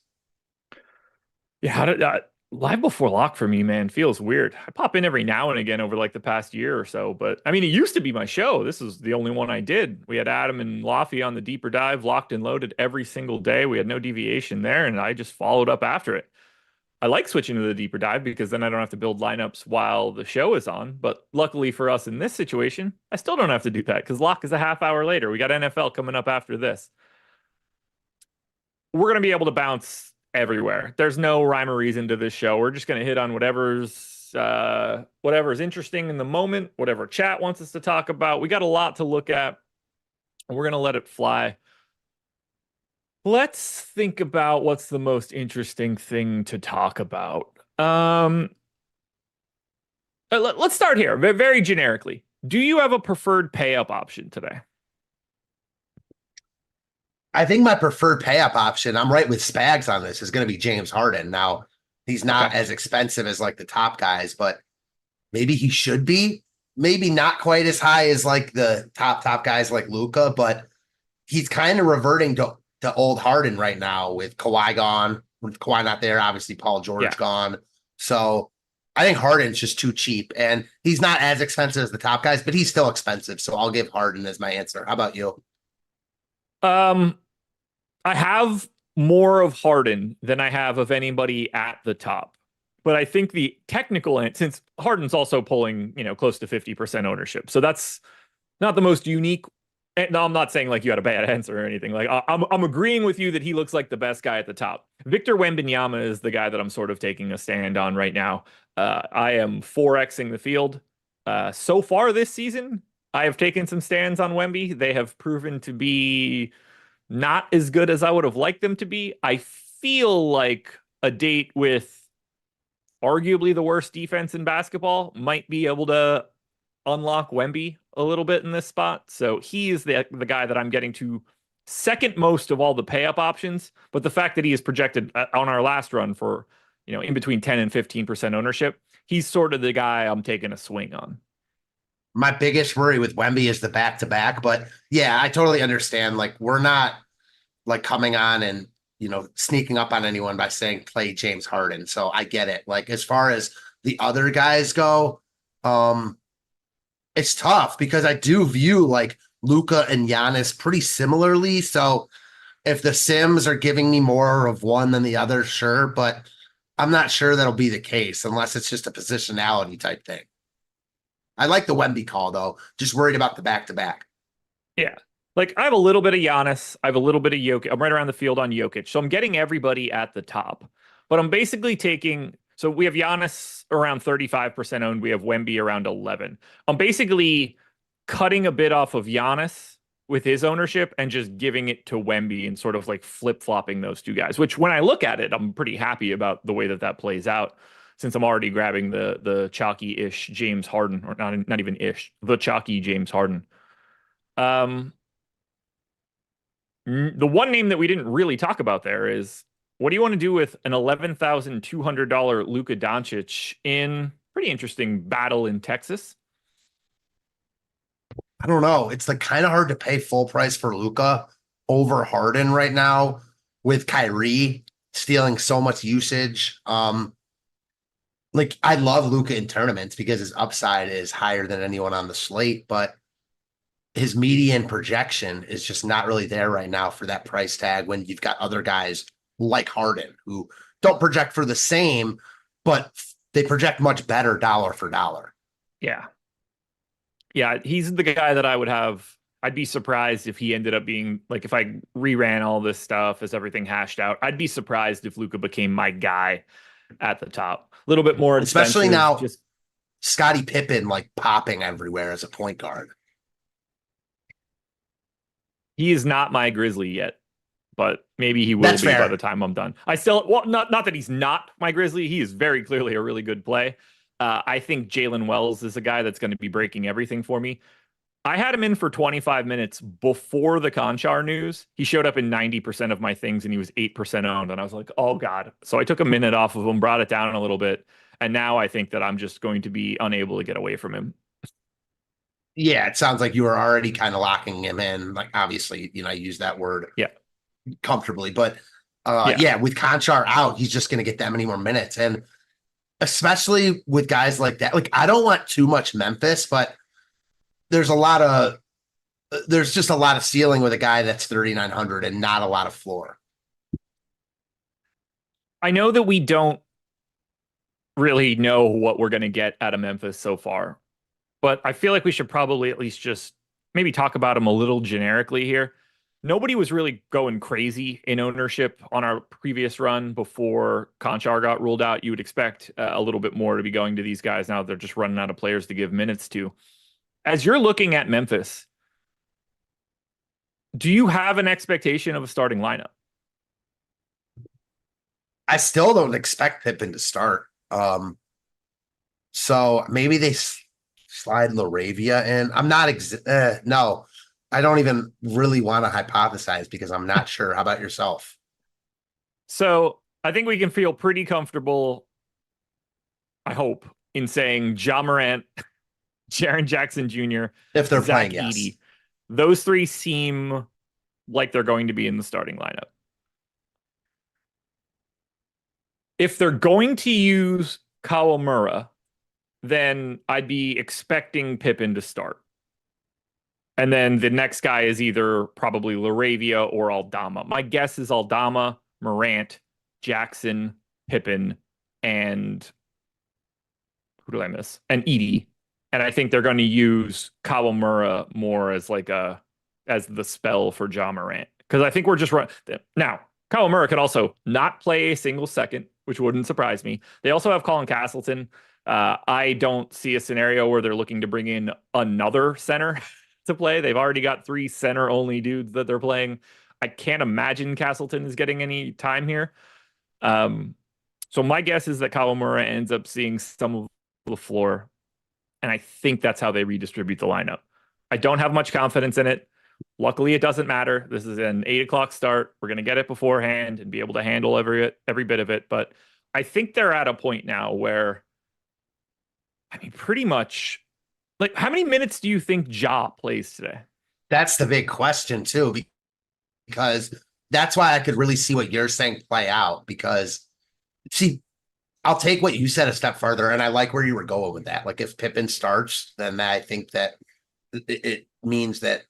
Yeah, how did Live Before Lock for me, man, feels weird. I pop in every now and again over like the past year or so, but I mean, it used to be my show. This is the only one I did. We had Adam and Laffy on the deeper dive, locked and loaded every single day. We had no deviation there, and I just followed up after it. I like switching to the deeper dive because then I don't have to build lineups while the show is on. But luckily for us in this situation, I still don't have to do that because lock is a half hour later. We got NFL coming up after this. We're going to be able to bounce everywhere. There's no rhyme or reason to this show. We're just going to hit on whatever's interesting in the moment, whatever chat wants us to talk about. We got a lot to look at. And we're going to let it fly. Let's think about what's the most interesting thing to talk about. Let's start here, very generically. Do you have a preferred pay-up option today? I think my preferred pay-up option, I'm right with Spags on this, is going to be James Harden. Now, he's not as expensive as like the top guys, but maybe he should be. Maybe not quite as high as like the top guys like Luka, but he's kind of reverting to old Harden right now with Kawhi gone, with Kawhi not there, obviously Paul George gone. So I think Harden's just too cheap, and he's not as expensive as the top guys, but he's still expensive. So I'll give Harden as my answer. How about you? I have more of Harden than I have of anybody at the top. But I think the technical end, since Harden's also pulling, close to 50% ownership. So that's not the most unique. No, I'm not saying like you had a bad answer or anything. Like I'm agreeing with you that he looks like the best guy at the top. Victor Wembanyama is the guy that I'm sort of taking a stand on right now. I am 4xing the field. So far this season, I have taken some stands on Wemby. They have proven to be not as good as I would have liked them to be. I feel like a date with arguably the worst defense in basketball might be able to unlock Wemby a little bit in this spot. So he is the guy that I'm getting to second most of all the pay up options. But the fact that he is projected on our last run for, in between 10 and 15% ownership, he's sort of the guy I'm taking a swing on. My biggest worry with Wemby is the back-to-back, but yeah, I totally understand. Like we're not like coming on and, sneaking up on anyone by saying play James Harden. So I get it. Like as far as the other guys go, it's tough because I do view like Luka and Giannis pretty similarly. So if the Sims are giving me more of one than the other, sure, but I'm not sure that'll be the case unless it's just a positionality type thing. I like the Wemby call though. Just worried about the back-to-back. Yeah. Like I have a little bit of Giannis, I have a little bit of Jokic. I'm right around the field on Jokic, so I'm getting everybody at the top. But I'm basically taking. So we have Giannis around 35% owned. We have Wemby around 11. I'm basically cutting a bit off of Giannis with his ownership and just giving it to Wemby and sort of like flip-flopping those two guys, which when I look at it, I'm pretty happy about the way that that plays out since I'm already grabbing the chalky-ish James Harden, or not even ish, the chalky James Harden. The one name that we didn't really talk about there is what do you want to do with an $11,200 Luka Doncic in pretty interesting battle in Texas? I don't know. It's like kind of hard to pay full price for Luka over Harden right now with Kyrie stealing so much usage. Like I love Luka in tournaments because his upside is higher than anyone on the slate, but his median projection is just not really there right now for that price tag when you've got other guys like Harden who don't project for the same, but they project much better dollar for dollar. Yeah. Yeah, he's the guy that I would have. I'd be surprised if he ended up being like, if I reran all this stuff as everything hashed out, I'd be surprised if Luka became my guy at the top. A little bit more especially now, just Scottie Pippen like popping everywhere as a point guard. He is not my Grizzly yet, but maybe he will That's be fair. by the time I'm done. I still, well, not that he's not my Grizzly. He is very clearly a really good play. I think Jalen Wells is a guy that's going to be breaking everything for me. I had him in for 25 minutes before the Conchar news. He showed up in 90% of my things and he was 8% owned. And I was like, oh God. So I took a minute off of him, brought it down a little bit. And now I think that I'm just going to be unable to get away from him. Yeah, it sounds like you were already kind of locking him in. Like, obviously, I use that word comfortably, but with Conchar out, he's just going to get that many more minutes. And especially with guys like that, like I don't want too much Memphis, but there's just a lot of ceiling with a guy that's 3,900 and not a lot of floor. I know that we don't really know what we're going to get out of Memphis so far, but I feel like we should probably at least just maybe talk about him a little generically here. Nobody was really going crazy in ownership on our previous run before Conchar got ruled out. You would expect a little bit more to be going to these guys now. They're just running out of players to give minutes to. As you're looking at Memphis, do you have an expectation of a starting lineup? I still don't expect Pippen to start. So maybe they slide Laravia in. I'm not no. I don't even really want to hypothesize because I'm not sure. How about yourself? So I think we can feel pretty comfortable, I hope, in saying Ja Morant, Jaren Jackson Jr., if they're Zach playing, yes. Edey. Those three seem like they're going to be in the starting lineup. If they're going to use Kawamura, then I'd be expecting Pippen to start. And then the next guy is either probably Laravia or Aldama. My guess is Aldama, Morant, Jackson, Pippen, and who did I miss? And Edey. And I think they're going to use Kawamura more as like as the spell for Ja Morant. Because I think we're just now, Kawamura could also not play a single second, which wouldn't surprise me. They also have Colin Castleton. I don't see a scenario where they're looking to bring in another center to play. They've already got 3 center-only dudes that they're playing. I can't imagine Castleton is getting any time here. So my guess is that Kawamura ends up seeing some of the floor, and I think that's how they redistribute the lineup. I don't have much confidence in it. Luckily, it doesn't matter. This is an 8 o'clock start. We're going to get it beforehand and be able to handle every bit of it. But I think they're at a point now where, I mean, pretty much, like, how many minutes do you think Ja plays today? That's the big question, too, because that's why I could really see what you're saying play out. Because, see, I'll take what you said a step further, and I like where you were going with that. Like, if Pippen starts, then I think that it means that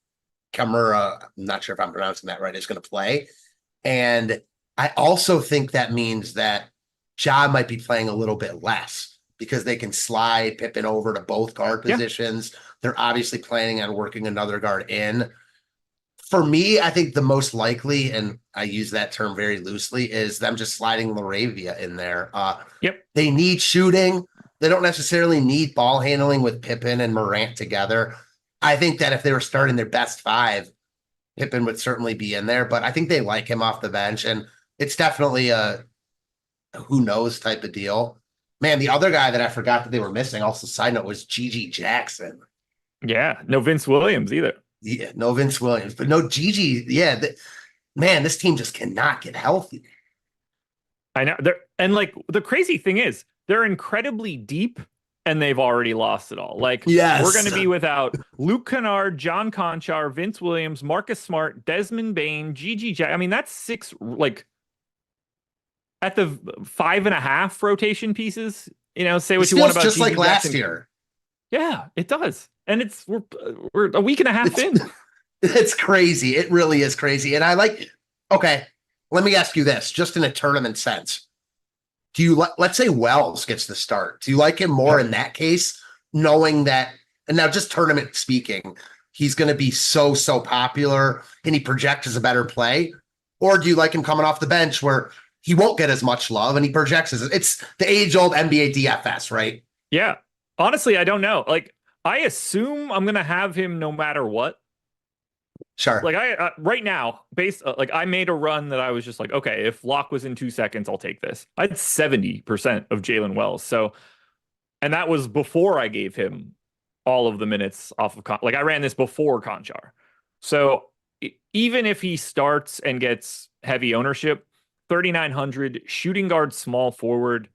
Kamura, I'm not sure if I'm pronouncing that right, is going to play. And I also think that means that Ja might be playing a little bit less because they can slide Pippen over to both guard positions. They're obviously planning on working another guard in. For me, I think the most likely, and I use that term very loosely, is them just sliding Laravia in there. Yep. They need shooting. They don't necessarily need ball handling with Pippen and Morant together. I think that if they were starting their best five, Pippen would certainly be in there, but I think they like him off the bench, and it's definitely a who knows type of deal. Man, the other guy that I forgot that they were missing, also side note, was Gigi Jackson. Yeah, no Vince Williams either. Yeah, no Vince Williams, but no Gigi. Yeah, man, this team just cannot get healthy. I know. And like the crazy thing is, they're incredibly deep and they've already lost it all. Like, yes, we're going to be without Luke Kennard, John Conchar, Vince Williams, Marcus Smart, Desmond Bain, Gigi Jack. I mean, that's 6, like, at the 5.5 rotation pieces. You know, say what you want about just Gigi like last Jackson. year. Yeah, it does. And we're a week and a half in. It's crazy. It really is crazy. And okay, let me ask you this, just in a tournament sense. Do you let's say Wells gets the start. Do you like him more in that case, knowing that, and now just tournament speaking, he's going to be so popular and he projects as a better play? Or do you like him coming off the bench where he won't get as much love and he projects as it's the age-old NBA DFS, right? Yeah. Honestly, I don't know. Like, I assume I'm going to have him no matter what. Sure. Like right now, like I made a run that I was just like, okay, if lock was in 2 seconds, I'll take this. I had 70% of Jalen Wells. So, and that was before I gave him all of the minutes off of, like I ran this before Conchar. So even if he starts and gets heavy ownership, 3,900 shooting guard, small forward,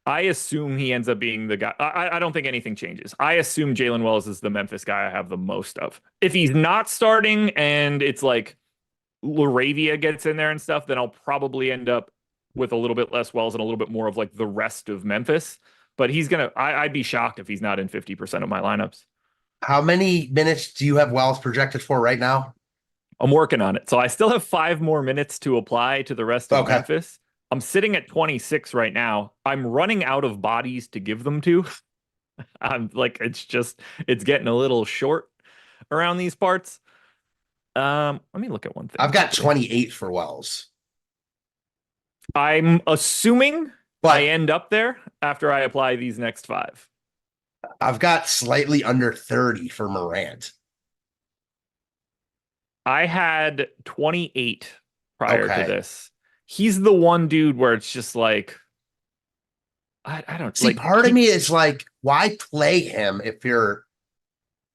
I assume he ends up being the guy. I don't think anything changes. I assume Jalen Wells is the Memphis guy I have the most of. If he's not starting and it's like Laravia gets in there and stuff, then I'll probably end up with a little bit less Wells and a little bit more of like the rest of Memphis. But I'd be shocked if he's not in 50% of my lineups. How many minutes do you have Wells projected for right now? I'm working on it. So I still have 5 more minutes to apply to the rest of Memphis. I'm sitting at 26 right now. I'm running out of bodies to give them to. I'm like, it's getting a little short around these parts. Let me look at one thing. I've got 28 for Wells. I'm assuming I end up there after I apply these next 5. I've got slightly under 30 for Morant. I had 28 prior to this. He's the one dude where it's just like, I don't see. Like, part of me is like, why play him if you're,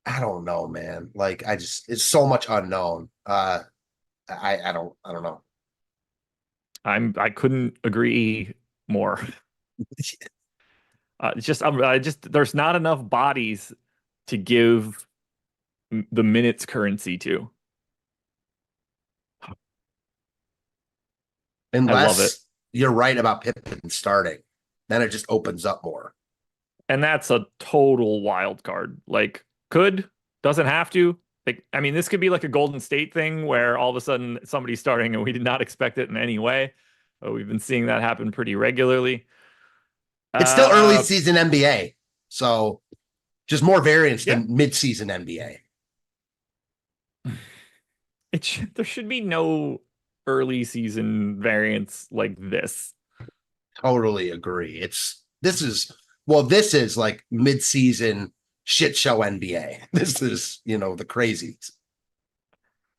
I don't know, man. Like, it's so much unknown. I don't know. I couldn't agree more. There's not enough bodies to give the minutes currency to. Unless you're right about Pippen starting, then it just opens up more. And that's a total wild card. Like, doesn't have to. Like, I mean, this could be like a Golden State thing where all of a sudden somebody's starting and we did not expect it in any way. But we've been seeing that happen pretty regularly. It's still early season NBA, so just more variance than mid-season NBA. There should be no early season variants like this. Totally agree. This is like mid-season shit show NBA. This is, the crazies.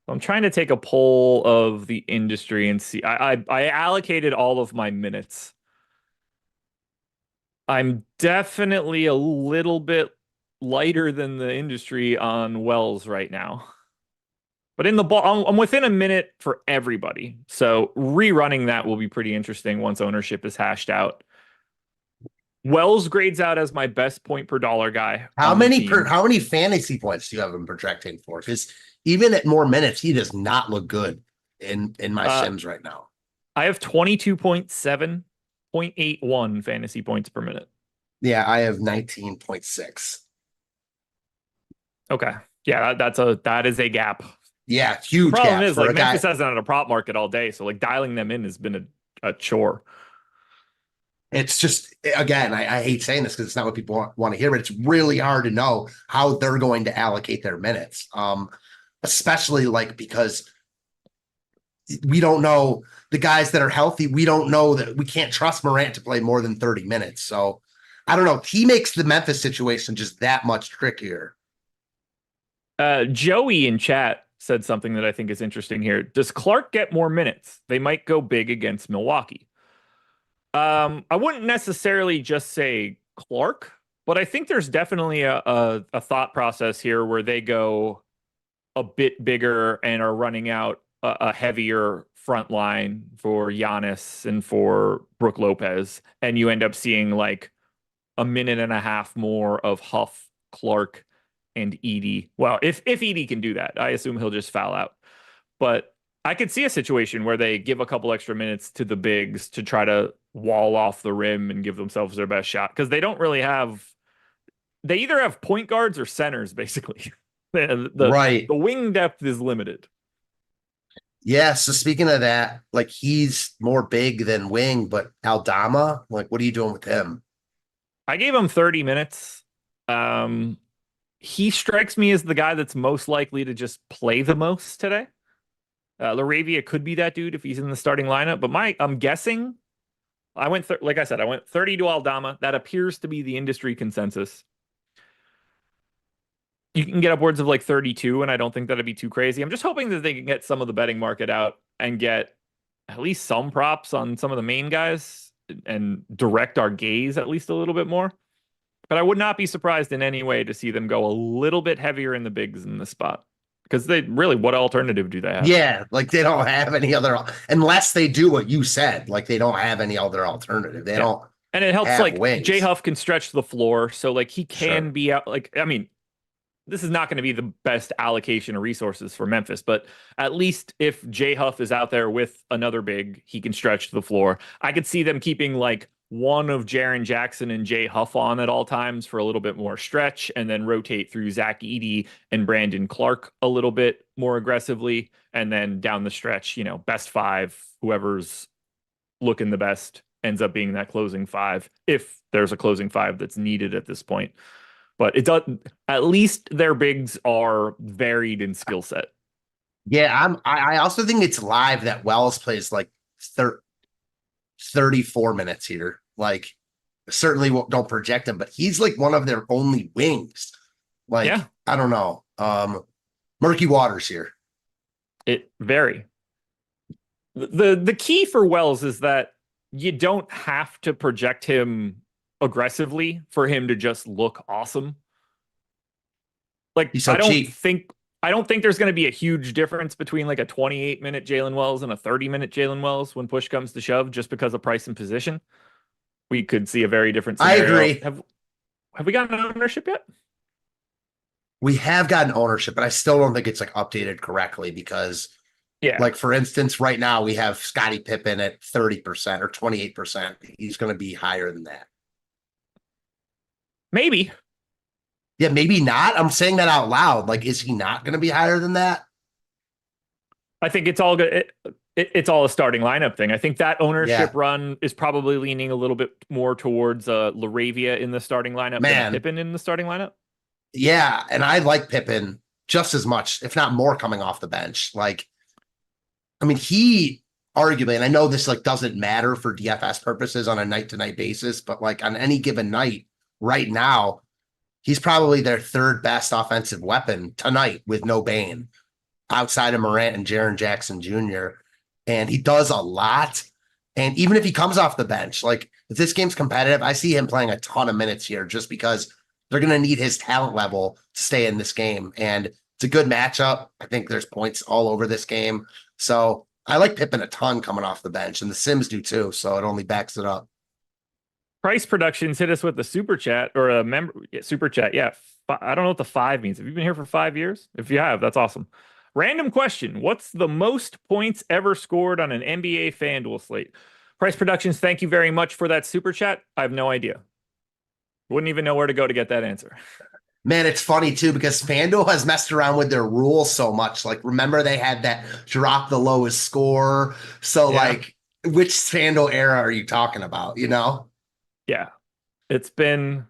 I'm trying to take a poll of the industry and see. I allocated all of my minutes. I'm definitely a little bit lighter than the industry on Wells right now. But in the ball, I'm within a minute for everybody. So rerunning that will be pretty interesting once ownership is hashed out. Wells grades out as my best point per dollar guy. How many fantasy points do you have him projecting for? Because even at more minutes, he does not look good in my Sims right now. I have 22.7.81 fantasy points per minute. Yeah, I have 19.6. Okay. Yeah, that is a gap. Yeah, huge. The problem is like Memphis hasn't had a prop market all day, so like dialing them in has been a chore. It's just, again, I hate saying this because it's not what people want to hear, but it's really hard to know how they're going to allocate their minutes. especially like because we don't know the guys that are healthy. We don't know that we can't trust Morant to play more than 30 minutes. So I don't know. He makes the Memphis situation just that much trickier. Joey in chat said something that I think is interesting here. Does Clark get more minutes? They might go big against Milwaukee. I wouldn't necessarily just say Clark, but I think there's definitely a thought process here where they go a bit bigger and are running out a heavier front line for Giannis and for Brook Lopez, and you end up seeing like a minute and a half more of Huff, Clark, and Edie. Well, if Edie can do that, I assume he'll just foul out. But I could see a situation where they give a couple extra minutes to the bigs to try to wall off the rim and give themselves their best shot, because they don't really have. They either have point guards or centers, basically. The wing depth is limited. Yeah. So speaking of that, like he's more big than wing, but Aldama, like, what are you doing with him? I gave him 30 minutes. He strikes me as the guy that's most likely to just play the most today. Laravia could be that dude if he's in the starting lineup, but I'm guessing I went, like I said, I went 30 to Aldama. That appears to be the industry consensus. You can get upwards of like 32, and I don't think that'd be too crazy. I'm just hoping that they can get some of the betting market out and get at least some props on some of the main guys and direct our gaze at least a little bit more. But I would not be surprised in any way to see them go a little bit heavier in the bigs in this spot. Because they really, what alternative do they have? Yeah, like they don't have any other, unless they do what you said, like they don't have any other alternative. They don't. And it helps, like, wings. J Huff can stretch the floor. So, like, he can be out. Like, I mean, this is not going to be the best allocation of resources for Memphis, but at least if J Huff is out there with another big, he can stretch the floor. I could see them keeping like one of Jaren Jackson and J Huff on at all times for a little bit more stretch, and then rotate through Zach Edey and Brandon Clark a little bit more aggressively. And then down the stretch, you know, best five, whoever's looking the best ends up being that closing five, if there's a closing five that's needed at this point. But it does, at least their bigs are varied in skill set. Yeah, I also think it's live that Wells plays like 34 minutes here. Like, certainly don't project him, but he's like one of their only wings. Like, yeah. I don't know. Murky waters here. It vary. The key for Wells is that you don't have to project him aggressively for him to just look awesome. Like, so I don't think there's going to be a huge difference between like a 28-minute Jalen Wells and a 30-minute Jalen Wells when push comes to shove, just because of price and position. We could see a very different scenario. I agree. Have we gotten ownership yet? We have gotten ownership, but I still don't think it's like updated correctly, because like, for instance, right now we have Scottie Pippen at 30% or 28%. He's going to be higher than that. Maybe. Yeah, maybe not. I'm saying that out loud. Like, is he not going to be higher than that? I think it's all good. It's all a starting lineup thing. I think that ownership run is probably leaning a little bit more towards Laravia in the starting lineup than Pippen in the starting lineup. Yeah, and I like Pippen just as much, if not more, coming off the bench. Like, I mean, he arguably, and I know this like doesn't matter for DFS purposes on a night-to-night basis, but like on any given night right now, he's probably their third best offensive weapon tonight with no Bane, outside of Morant and Jaren Jackson Jr. And he does a lot. And even if he comes off the bench, like if this game's competitive, I see him playing a ton of minutes here just because they're going to need his talent level to stay in this game. And it's a good matchup. I think there's points all over this game. So I like Pippen a ton coming off the bench, and the Sims do too. So it only backs it up. Price Productions hit us with the super chat or a member super chat. Yeah. I don't know what the 5 means. Have you been here for 5 years? If you have, that's awesome. Random question. What's the most points ever scored on an NBA FanDuel slate? Price Productions, thank you very much for that super chat. I have no idea. Wouldn't even know where to go to get that answer. Man, it's funny too, because FanDuel has messed around with their rules so much. Like, remember they had that drop the lowest score. So like, which FanDuel era are you talking about? You know? Yeah. It's been,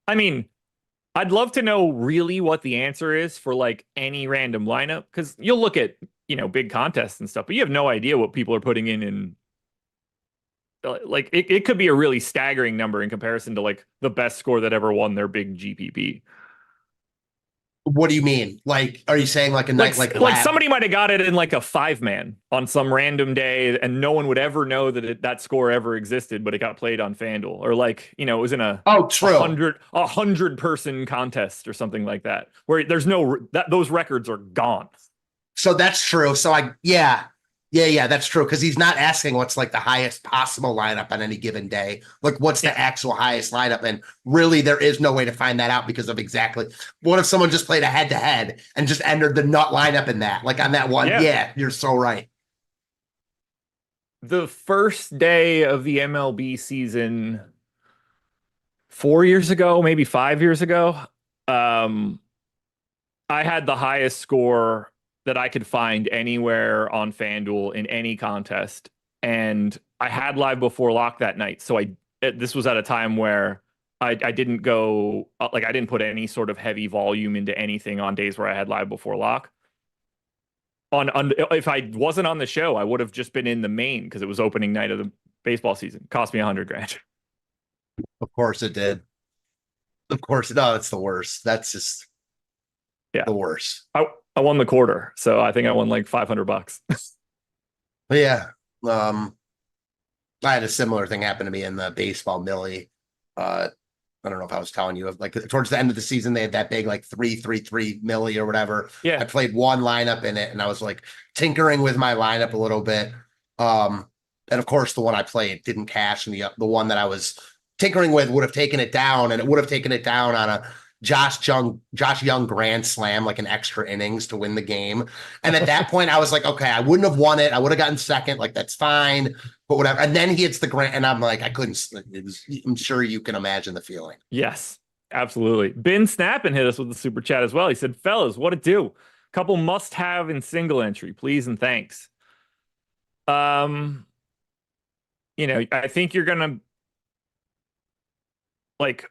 I mean, I'd love to know really what the answer is for like any random lineup, because you'll look at, big contests and stuff, but you have no idea what people are putting in like it could be a really staggering number in comparison to like the best score that ever won their big GPP. What do you mean? Like, are you saying like a night like somebody might have got it in like a 5-man on some random day, and no one would ever know that that score ever existed, but it got played on FanDuel, or like it was in a 100 person contest or something like that, where there's those records are gone. So that's true. So yeah, that's true. Because he's not asking what's like the highest possible lineup on any given day. Like, what's the actual highest lineup? And really, there is no way to find that out because of exactly what if someone just played a head-to-head and just entered the nut lineup in that, like on that one. Yeah, you're so right. The first day of the MLB season 4 years ago, maybe 5 years ago, I had the highest score that I could find anywhere on FanDuel in any contest. And I had live before lock that night. So this was at a time where I didn't go, like I didn't put any sort of heavy volume into anything on days where I had live before lock. If I wasn't on the show, I would have just been in the main because it was opening night of the baseball season. Cost me $100,000. Of course it did. Of course. No, it's the worst. That's just the worst. I won the quarter, so I think I won like $500. Yeah. I had a similar thing happen to me in the baseball millie. I don't know if I was telling you, like towards the end of the season, they had that big like 3-3-3 millie or whatever. Yeah. I played one lineup in it, and I was like tinkering with my lineup a little bit. And of course, the one I played didn't cash, and the one that I was tinkering with would have taken it down, and it would have taken it down on a Josh Young grand slam, like an extra innings to win the game. And at that point, I was like, okay, I wouldn't have won it. I would have gotten second. Like, that's fine, but whatever. And then he hits the grand, and I'm like, I couldn't. I'm sure you can imagine the feeling. Yes, absolutely. Ben Snappin hit us with the super chat as well. He said, fellas, what it do? Couple must have in single entry, please and thanks. I think you're gonna like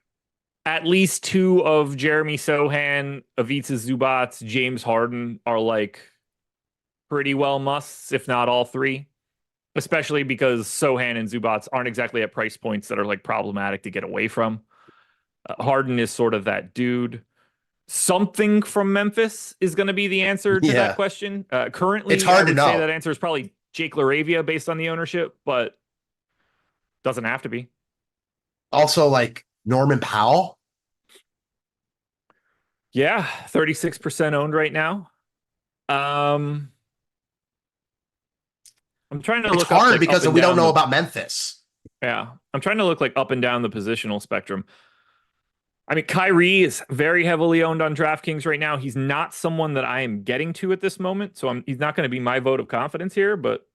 at least two of Jeremy Sohan, Ivica Zubac, James Harden are like pretty well musts, if not all three, especially because Sohan and Zubac aren't exactly at price points that are like problematic to get away from. Harden is sort of that dude. Something from Memphis is going to be the answer to that question. Currently, it's hard to know. Say that answer is probably Jake LaRavia based on the ownership, but doesn't have to be. Also, like Norman Powell. Yeah, 36% owned right now. I'm trying to look. It's hard like because we don't know about Memphis. Yeah, I'm trying to look like up and down the positional spectrum. I mean, Kyrie is very heavily owned on DraftKings right now. He's not someone that I am getting to at this moment, so he's not going to be my vote of confidence here, but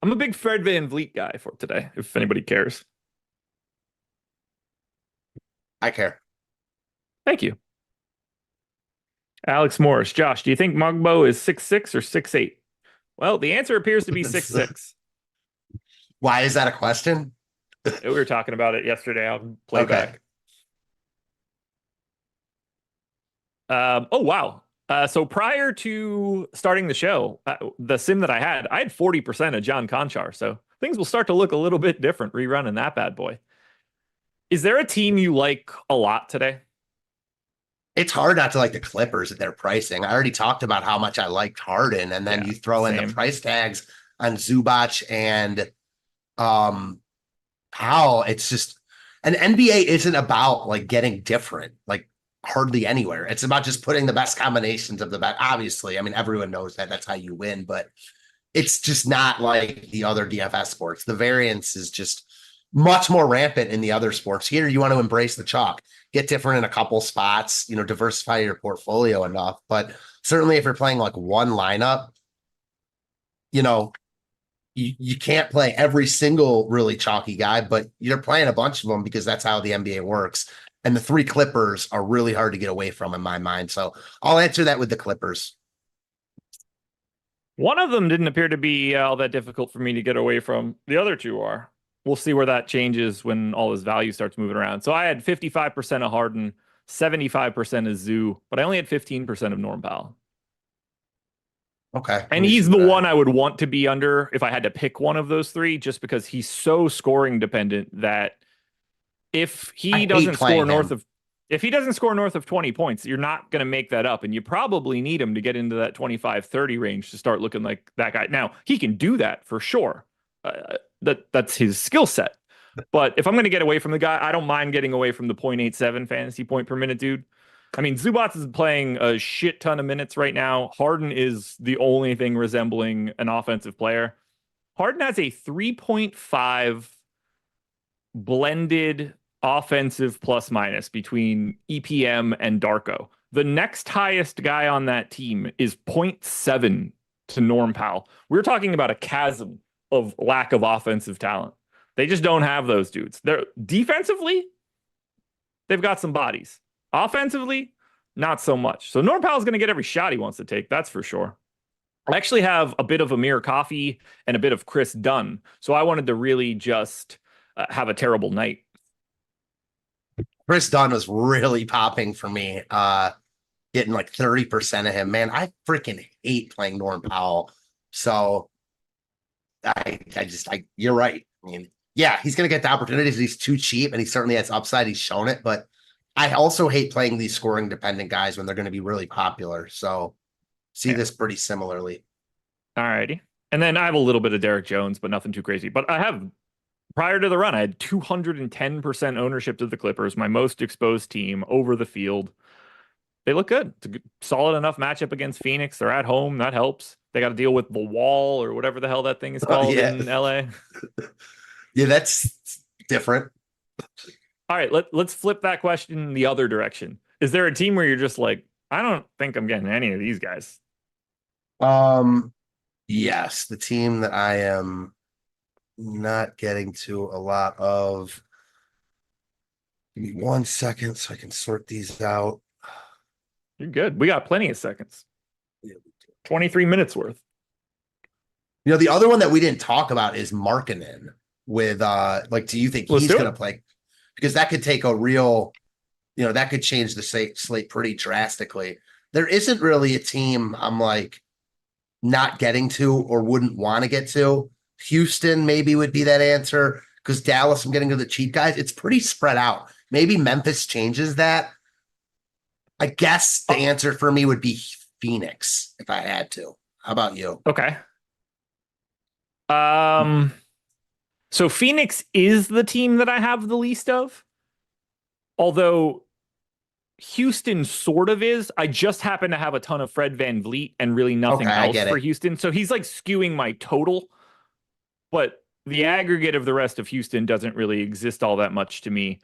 I'm a big Fred VanVleet guy for today, if anybody cares. I care. Thank you. Alex Morris. Josh, do you think Mugbo is 6'6" or 6'8"? Well, the answer appears to be 6'6". Why is that a question? We were talking about it yesterday. I'll play back. Oh, wow. So prior to starting the show, the sim that I had 40% of John Conchar. So things will start to look a little bit different rerunning that bad boy. Is there a team you like a lot today? It's hard not to like the Clippers at their pricing. I already talked about how much I liked Harden, and then you throw in the price tags on Zubac and Powell. It's just an NBA isn't about like getting different, like hardly anywhere. It's about just putting the best combinations of the best. Obviously, I mean, everyone knows that that's how you win, but it's just not like the other DFS sports. The variance is just much more rampant in the other sports. Here, you want to embrace the chalk, get different in a couple spots, diversify your portfolio enough. But certainly if you're playing like one lineup, you can't play every single really chalky guy, but you're playing a bunch of them because that's how the NBA works. And the three Clippers are really hard to get away from in my mind. So I'll answer that with the Clippers. One of them didn't appear to be all that difficult for me to get away from. The other two are. we'll see where that changes when all his value starts moving around. So I had 55% of Harden, 75% of Zoo, but I only had 15% of Norm Powell. Okay. And he's the one I would want to be under if I had to pick one of those three, just because he's so scoring dependent that if he doesn't score north of 20 points, you're not going to make that up. And you probably need him to get into that 25-30 range to start looking like that guy. Now, he can do that for sure. That's his skill set. But if I'm going to get away from the guy, I don't mind getting away from the 0.87 fantasy point per minute dude. I mean, Zubats is playing a shit ton of minutes right now. Harden is the only thing resembling an offensive player. Harden has a 3.5 blended offensive plus minus between EPM and Darko. The next highest guy on that team is 0.7 to Norm Powell. We're talking about a chasm of lack of offensive talent. They just don't have those dudes. They're defensively, they've got some bodies. Offensively, not so much. So Norm Powell's going to get every shot he wants to take. That's for sure. I actually have a bit of Amir Coffey and a bit of Chris Dunn. So I wanted to really just have a terrible night. Chris Dunn was really popping for me. Getting like 30% of him. Man, I freaking hate playing Norm Powell. So you're right. I mean, yeah, he's going to get the opportunities. He's too cheap and he certainly has upside. He's shown it, but I also hate playing these scoring dependent guys when they're going to be really popular. So see this pretty similarly. All righty. And then I have a little bit of Derek Jones, but nothing too crazy. But I have, prior to the run, I had 210% ownership to the Clippers, my most exposed team over the field. They look good. It's a good, solid enough matchup against Phoenix. They're at home. That helps. They got to deal with the wall or whatever the hell that thing is called in LA. Yeah, that's different. All right, let's flip that question the other direction. Is there a team where you're just like, I don't think I'm getting any of these guys? Yes, the team that I am not getting to a lot of. Give me 1 second so I can sort these out. You're good. We got plenty of seconds. 23 minutes worth. You know, the other one that we didn't talk about is Markkanen with do you think he's going to play? Because that could take a real, that could change the slate pretty drastically. There isn't really a team I'm like not getting to or wouldn't want to get to. Houston maybe would be that answer because Dallas, I'm getting to the cheap guys. It's pretty spread out. Maybe Memphis changes that. I guess the answer for me would be Phoenix if I had to. How about you? Okay. So Phoenix is the team that I have the least of. Although Houston sort of is. I just happen to have a ton of Fred VanVleet and really nothing else for Houston. So he's like skewing my total. But the aggregate of the rest of Houston doesn't really exist all that much to me.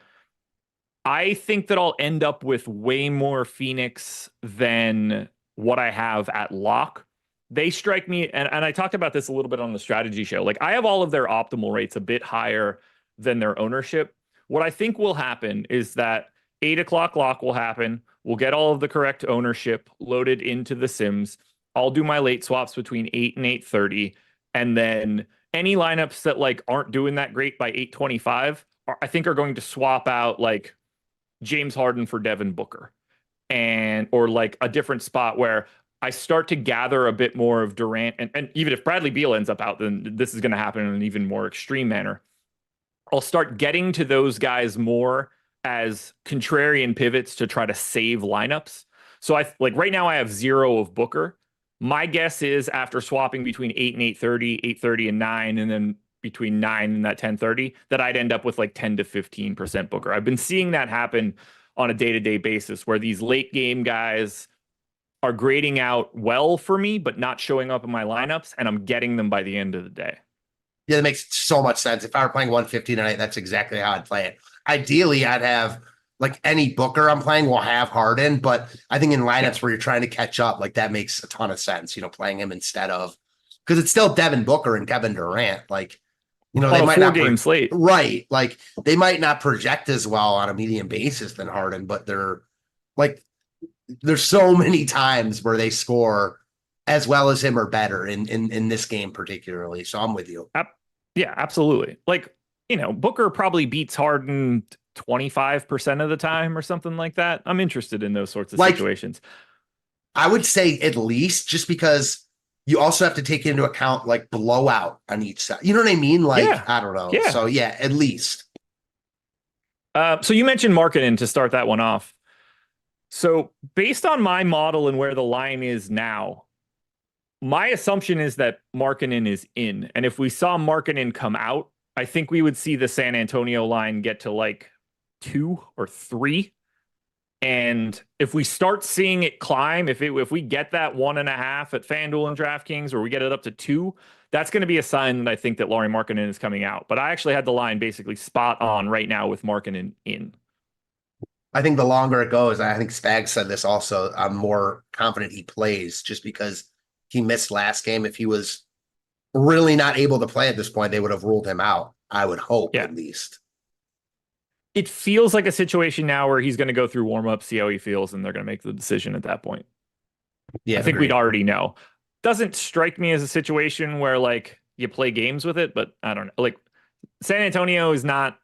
I think that I'll end up with way more Phoenix than what I have at lock. They strike me, and I talked about this a little bit on the strategy show. Like, I have all of their optimal rates a bit higher than their ownership. What I think will happen is that 8 o'clock lock will happen. We'll get all of the correct ownership loaded into the Sims. I'll do my late swaps between 8 and 8:30. And then any lineups that like aren't doing that great by 8:25, I think are going to swap out like James Harden for Devin Booker, or like a different spot where I start to gather a bit more of Durant. And even if Bradley Beal ends up out, then this is going to happen in an even more extreme manner. I'll start getting to those guys more as contrarian pivots to try to save lineups. So right now I have 0 of Booker. My guess is after swapping between 8 and 8:30, 8:30 and 9, and then between 9 and that 10:30, that I'd end up with like 10 to 15% Booker. I've been seeing that happen on a day-to-day basis where these late game guys are grading out well for me, but not showing up in my lineups, and I'm getting them by the end of the day. Yeah, that makes so much sense. If I were playing 150 tonight, that's exactly how I'd play it. Ideally, I'd have like any Booker I'm playing will have Harden, but I think in lineups where you're trying to catch up, like that makes a ton of sense, playing him instead of, because it's still Devin Booker and Kevin Durant. Like, they might not game slate. Right. Like they might not project as well on a median basis than Harden, but they're like, there's so many times where they score as well as him or better in this game particularly. So I'm with you. Yeah, absolutely. Like Booker probably beats Harden 25% of the time or something like that. I'm interested in those sorts of situations. I would say at least, just because you also have to take into account like blowout on each side. You know what I mean? Like, Yeah. I don't know. Yeah. So yeah, at least. So you mentioned Markkanen to start that one off. So based on my model and where the line is now, my assumption is that Markkanen is in. And if we saw Markkanen come out, I think we would see the San Antonio line get to like 2 or 3. And if we start seeing it climb, if we get that 1.5 at FanDuel and DraftKings, or we get it up to 2, that's going to be a sign that I think that Lauri Markkanen is coming out. But I actually had the line basically spot on right now with Markkanen in. I think the longer it goes, I think Spags said this also, I'm more confident he plays just because he missed last game. If he was really not able to play at this point, they would have ruled him out. I would hope, at least. It feels like a situation now where he's going to go through warm-up, see how he feels, and they're going to make the decision at that point. Yeah, I think we'd already know. Doesn't strike me as a situation where like you play games with it, but I don't know. Like San Antonio is not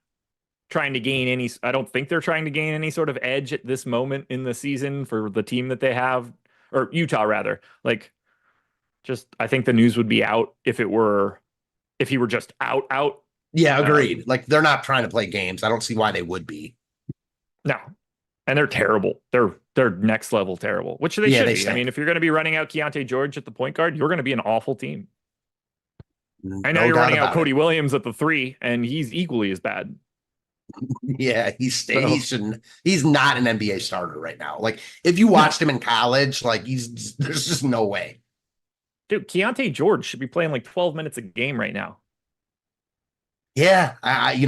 trying to gain any. I don't think they're trying to gain any sort of edge at this moment in the season for the team that they have, or Utah rather. Like, just I think the news would be out if he were just out. Yeah, agreed. Like they're not trying to play games. I don't see why they would be. No. And they're terrible. They're next level terrible, which they should be. Stink. I mean, if you're going to be running out Keontae George at the point guard, you're going to be an awful team. I know you're running out Cody Williams at the 3, and he's equally as bad. Yeah, he's not an NBA starter right now. Like if you watched him in college, like there's just no way. Dude, Keontae George should be playing like 12 minutes a game right now. Yeah,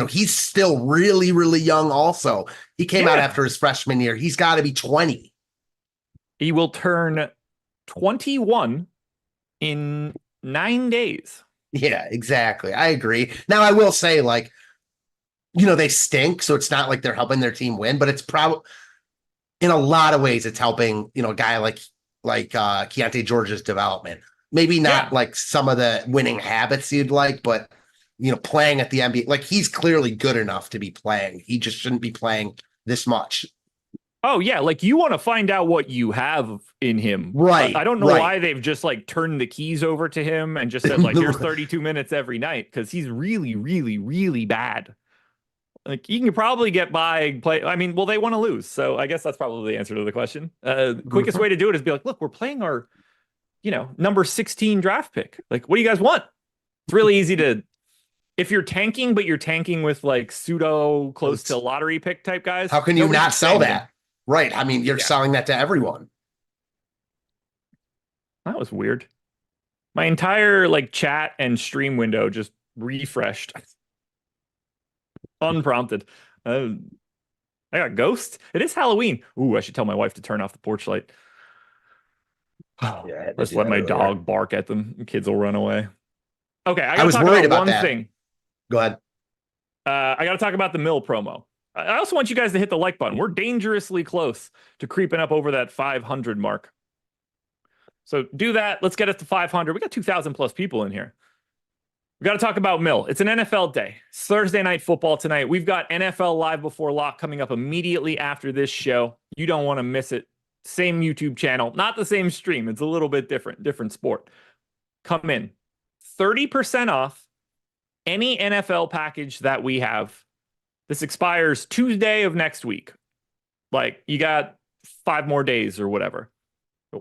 he's still really, really young also. He came out after his freshman year. He's got to be 20. He will turn 21 in 9 days. Yeah, exactly. I agree. Now, I will say, like, they stink, so it's not like they're helping their team win, but it's probably, in a lot of ways, it's helping, a guy like Keontae George's development. Maybe not like some of the winning habits you'd like, but playing at the NBA, like he's clearly good enough to be playing. He just shouldn't be playing this much. Oh yeah, like you want to find out what you have in him. Right. I don't know why they've just like turned the keys over to him and just said like here's 32 minutes every night, because he's really, really, really bad. Like you can probably get by play. I mean, well, they want to lose. So I guess that's probably the answer to the question. Quickest way to do it is be like, look, we're playing our, number 16 draft pick. Like, what do you guys want? It's really easy to, if you're tanking, but you're tanking with like pseudo close to lottery pick type guys. How can you not sell that? Right. I mean, you're selling that to everyone. That was weird. My entire like chat and stream window just refreshed. Unprompted. I got ghosts. It is Halloween. Ooh, I should tell my wife to turn off the porch light. Yeah, let's let my dog bark at them. The kids will run away. Okay, I was worried about one thing. Go ahead. I got to talk about the Mill promo. I also want you guys to hit the like button. We're dangerously close to creeping up over that 500 mark. So do that. Let's get us to 500. We got 2,000 plus people in here. We got to talk about Mill. It's an NFL day. It's Thursday night football tonight. We've got NFL Live Before Lock coming up immediately after this show. You don't want to miss it. Same YouTube channel, not the same stream. It's a little bit different sport. Come in. 30% off any NFL package that we have. This expires Tuesday of next week. Like, you got 5 more days or whatever.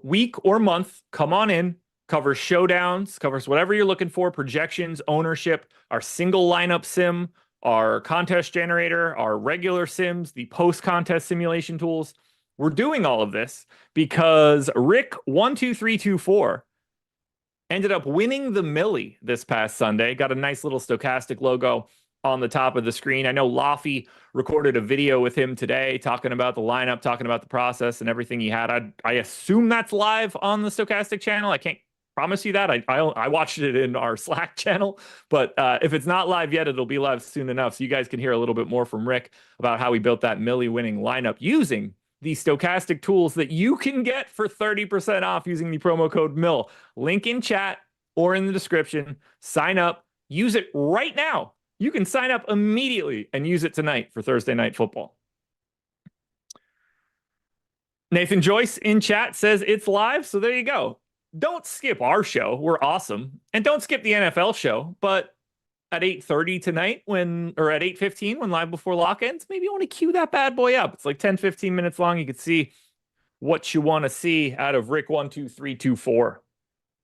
Week or month, come on in. Covers showdowns, covers whatever you're looking for, projections, ownership, our single lineup sim, our contest generator, our regular sims, the post-contest simulation tools. We're doing all of this because Rick12324 ended up winning the Millie this past Sunday. Got a nice little Stokastic logo on the top of the screen. I know Laffy recorded a video with him today talking about the lineup, talking about the process and everything he had. I assume that's live on the Stokastic channel. I can't promise you that. I watched it in our Slack channel, but if it's not live yet, it'll be live soon enough. So you guys can hear a little bit more from Rick about how he built that Millie winning lineup using the Stokastic tools that you can get for 30% off using the promo code MIL. Link in chat or in the description. Sign up. Use it right now You can sign up immediately and use it tonight for Thursday Night Football. Nathan Joyce in chat says it's live, so there you go. Don't skip our show. We're awesome. And don't skip the NFL show, but at 8:30 tonight or at 8:15 when Live Before Lock ends, maybe you want to queue that bad boy up. It's like 10, 15 minutes long. You can see what you want to see out of Rick 12324.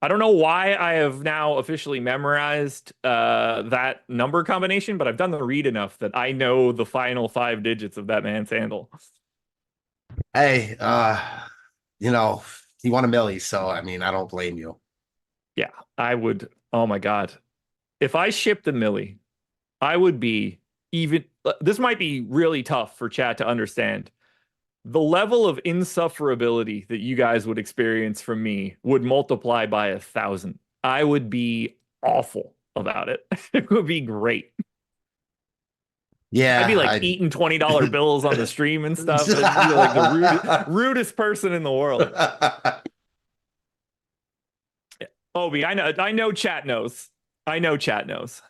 I don't know why I have now officially memorized that number combination, but I've done the read enough that I know the final 5 digits of that man's handle. Hey, you know, he won a milli, so I mean, I don't blame you. Yeah, I would. Oh my God. If I shipped the milli, I would be even. This might be really tough for chat to understand. The level of insufferability that you guys would experience from me would multiply by 1,000. I would be awful about it. It would be great. Yeah, I'd be like eating $20 bills on the stream and stuff. I'd be like the rudest person in the world. Obi, I know chat knows. I know chat knows.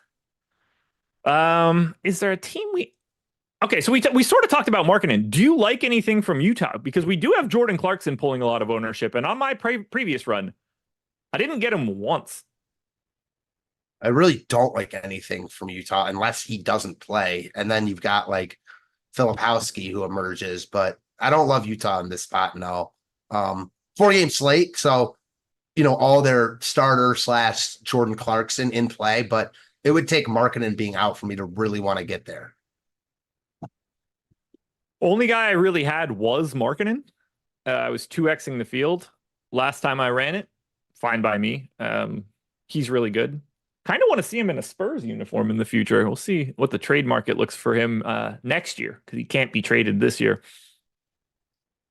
Is there a team Okay, so we sort of talked about marketing. Do you like anything from Utah? Because we do have Jordan Clarkson pulling a lot of ownership, and on my previous run, I didn't get him once. I really don't like anything from Utah unless he doesn't play. And then you've got like Filipowski who emerges, but I don't love Utah in this spot. No. 4-game slate. So, you know, all their starter / Jordan Clarkson in play, but it would take Markkanen being out for me to really want to get there. Only guy I really had was Markkanen. I was 2xing the field last time I ran it. Fine by me. He's really good. Kind of want to see him in a Spurs uniform in the future. We'll see what the trade market looks for him next year because he can't be traded this year.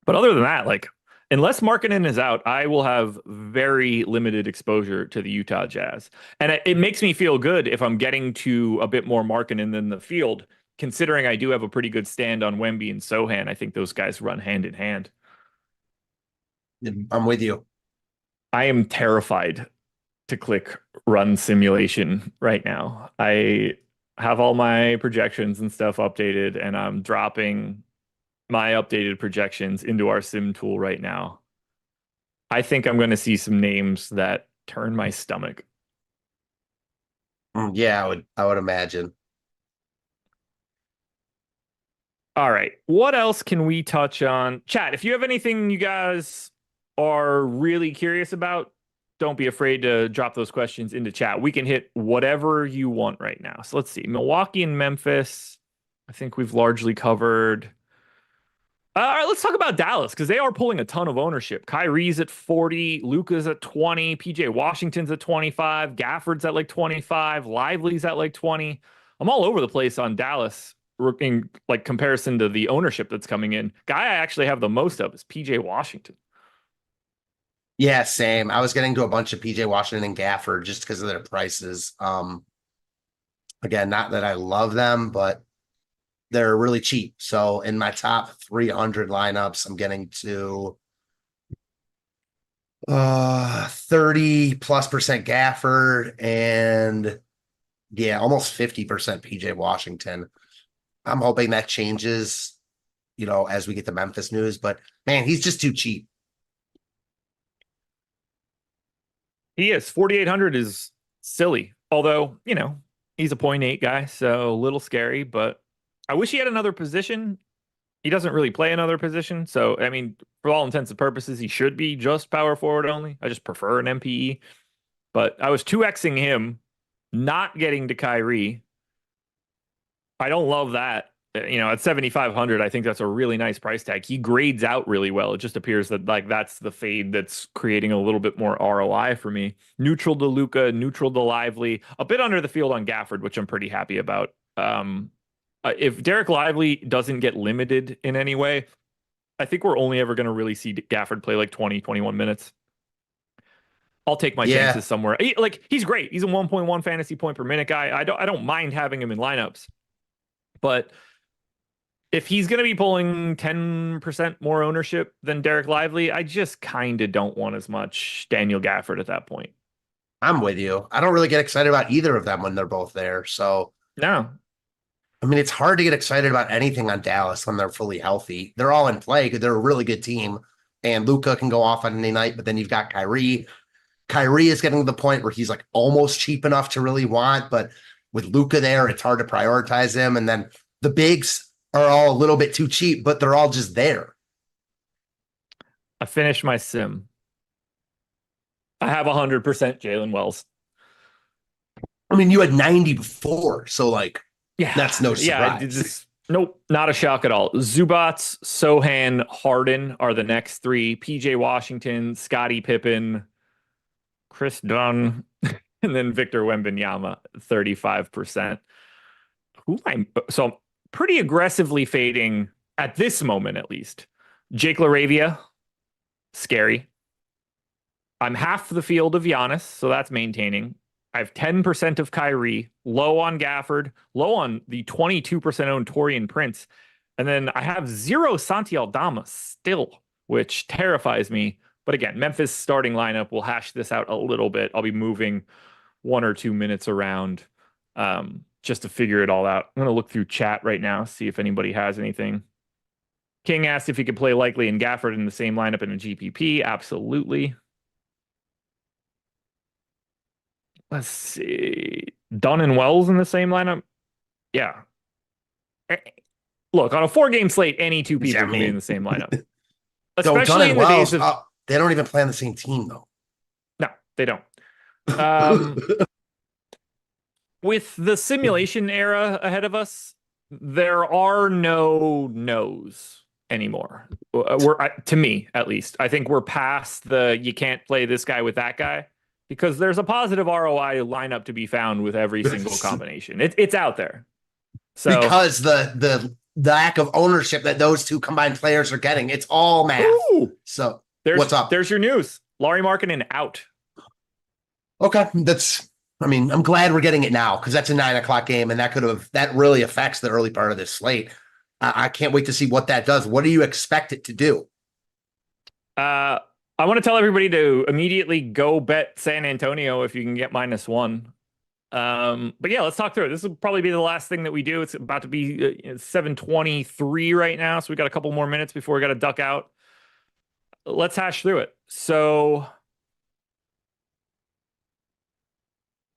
But other than that, like, unless Markkanen is out, I will have very limited exposure to the Utah Jazz. And it makes me feel good if I'm getting to a bit more Markkanen than the field, considering I do have a pretty good stand on Wemby and Sohan. I think those guys run hand in hand. I'm with you. I am terrified to click run simulation right now. I have all my projections and stuff updated, and I'm dropping my updated projections into our sim tool right now. I think I'm going to see some names that turn my stomach. Yeah, I would imagine. All right. What else can we touch on? Chat, if you have anything you guys are really curious about, don't be afraid to drop those questions into chat. We can hit whatever you want right now. So let's see. Milwaukee and Memphis. I think we've largely covered. All right, let's talk about Dallas because they are pulling a ton of ownership. Kyrie's at 40, Luka's at 20, PJ Washington's at 25, Gafford's at like 25, Lively's at like 20. I'm all over the place on Dallas in like comparison to the ownership that's coming in. Guy I actually have the most of is PJ Washington. Yeah, same. I was getting to a bunch of PJ Washington and Gafford just because of their prices. Again, not that I love them, but they're really cheap. So in my top 300 lineups, I'm getting to 30+% Gafford and yeah, almost 50% PJ Washington. I'm hoping that changes, you know, as we get the Memphis news, but man, he's just too cheap. He is. 4,800 is silly. Although, you know, he's a 0.8 guy, so a little scary, but I wish he had another position. He doesn't really play another position. So, I mean, for all intents and purposes, he should be just power forward only. I just prefer an MPE. But I was 2xing him, not getting to Kyrie. I don't love that. You know, at 7,500, I think that's a really nice price tag. He grades out really well. It just appears that like that's the fade that's creating a little bit more ROI for me. Neutral to Luka, neutral to Lively, a bit under the field on Gafford, which I'm pretty happy about. If Derek Lively doesn't get limited in any way, I think we're only ever going to really see Gafford play like 20, 21 minutes. I'll take my chances somewhere. He's great. He's a 1.1 fantasy point per minute guy. I don't mind having him in lineups. But if he's going to be pulling 10% more ownership than Derek Lively, I just kind of don't want as much Daniel Gafford at that point. I'm with you. I don't really get excited about either of them when they're both there. So No. I mean, it's hard to get excited about anything on Dallas when they're fully healthy. They're all in play because they're a really good team. And Luka can go off on any night, but then you've got Kyrie. Kyrie is getting to the point where he's like almost cheap enough to really want, but with Luka there, it's hard to prioritize him. And then the bigs are all a little bit too cheap, but they're all just there. I finished my sim. I have 100% Jalen Wells. I mean, you had 90 before, so like, yeah, that's no surprise. Yeah, nope, not a shock at all. Zubats, Sohan, Harden are the next three. PJ Washington, Scottie Pippen, Chris Dunn, and then Victor Wembanyama, 35%. So I'm pretty aggressively fading at this moment, at least. Jake LaRavia, scary. I'm half the field of Giannis, so that's maintaining. I have 10% of Kyrie, low on Gafford, low on the 22% owned Taurean Prince. And then I have 0 Santi Aldama still, which terrifies me. But again, Memphis starting lineup, we'll hash this out a little bit. I'll be moving 1 or 2 minutes around just to figure it all out. I'm going to look through chat right now, see if anybody has anything. King asked if he could play Likely and Gafford in the same lineup in a GPP. Absolutely. Let's see. Dunn and Wells in the same lineup? Yeah. Look, on a 4-game slate, any two people can be in the same lineup. Especially in the days of... they don't even play on the same team, though. No, they don't. With the simulation era ahead of us, there are no no's anymore. To me, at least. I think we're past the you can't play this guy with that guy. Because there's a positive ROI lineup to be found with every single combination. It's out there. So because the lack of ownership that those two combined players are getting, it's all math. Ooh, so what's up? There's your news. Lauri Markkanen out. Okay, I'm glad we're getting it now because that's a 9:00 game, and that really affects the early part of this slate. I can't wait to see what that does. What do you expect it to do? I want to tell everybody to immediately go bet San Antonio if you can get -1. But yeah, let's talk through it. This will probably be the last thing that we do. It's about to be 7:23 right now, so we got a couple more minutes before we got to duck out. Let's hash through it. So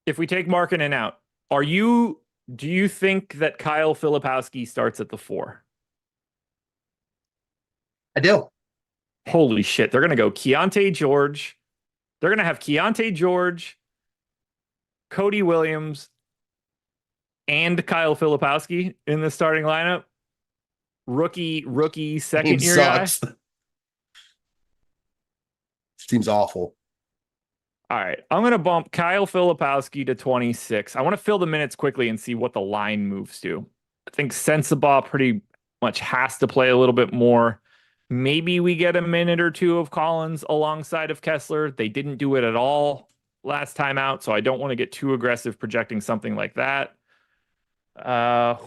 if we take Markkanen out, do you think that Kyle Filipowski starts at the 4? I do. Holy shit. They're going to go Keontae George. They're going to have Keontae George, Cody Williams, and Kyle Filipowski in the starting lineup. Rookie second year guy. Seems awful. All right. I'm going to bump Kyle Filipowski to 26. I want to fill the minutes quickly and see what the line moves to. I think Sensabaugh pretty much has to play a little bit more. Maybe we get a minute or two of Collins alongside of Kessler. They didn't do it at all last time out, so I don't want to get too aggressive projecting something like that.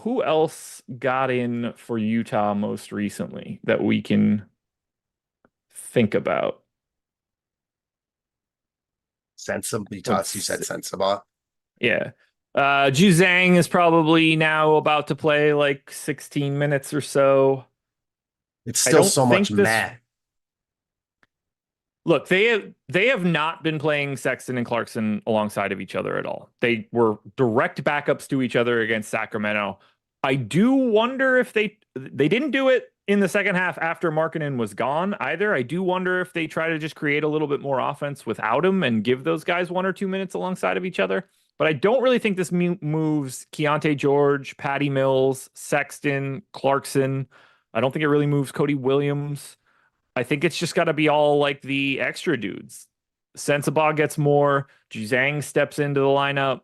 Who else got in for Utah most recently that we can think about? Sensabaugh. You said Sensabaugh. Yeah. Juzang is probably now about to play like 16 minutes or so. It's still so much math. Look, they have not been playing Sexton and Clarkson alongside of each other at all. They were direct backups to each other against Sacramento. I do wonder if they didn't do it in the second half after Markkanen was gone either. I do wonder if they try to just create a little bit more offense without him and give those guys 1 or 2 minutes alongside of each other. But I don't really think this moves Keontae George, Patty Mills, Sexton, Clarkson. I don't think it really moves Cody Williams. I think it's just got to be all like the extra dudes. Sensabaugh gets more. Juzang steps into the lineup.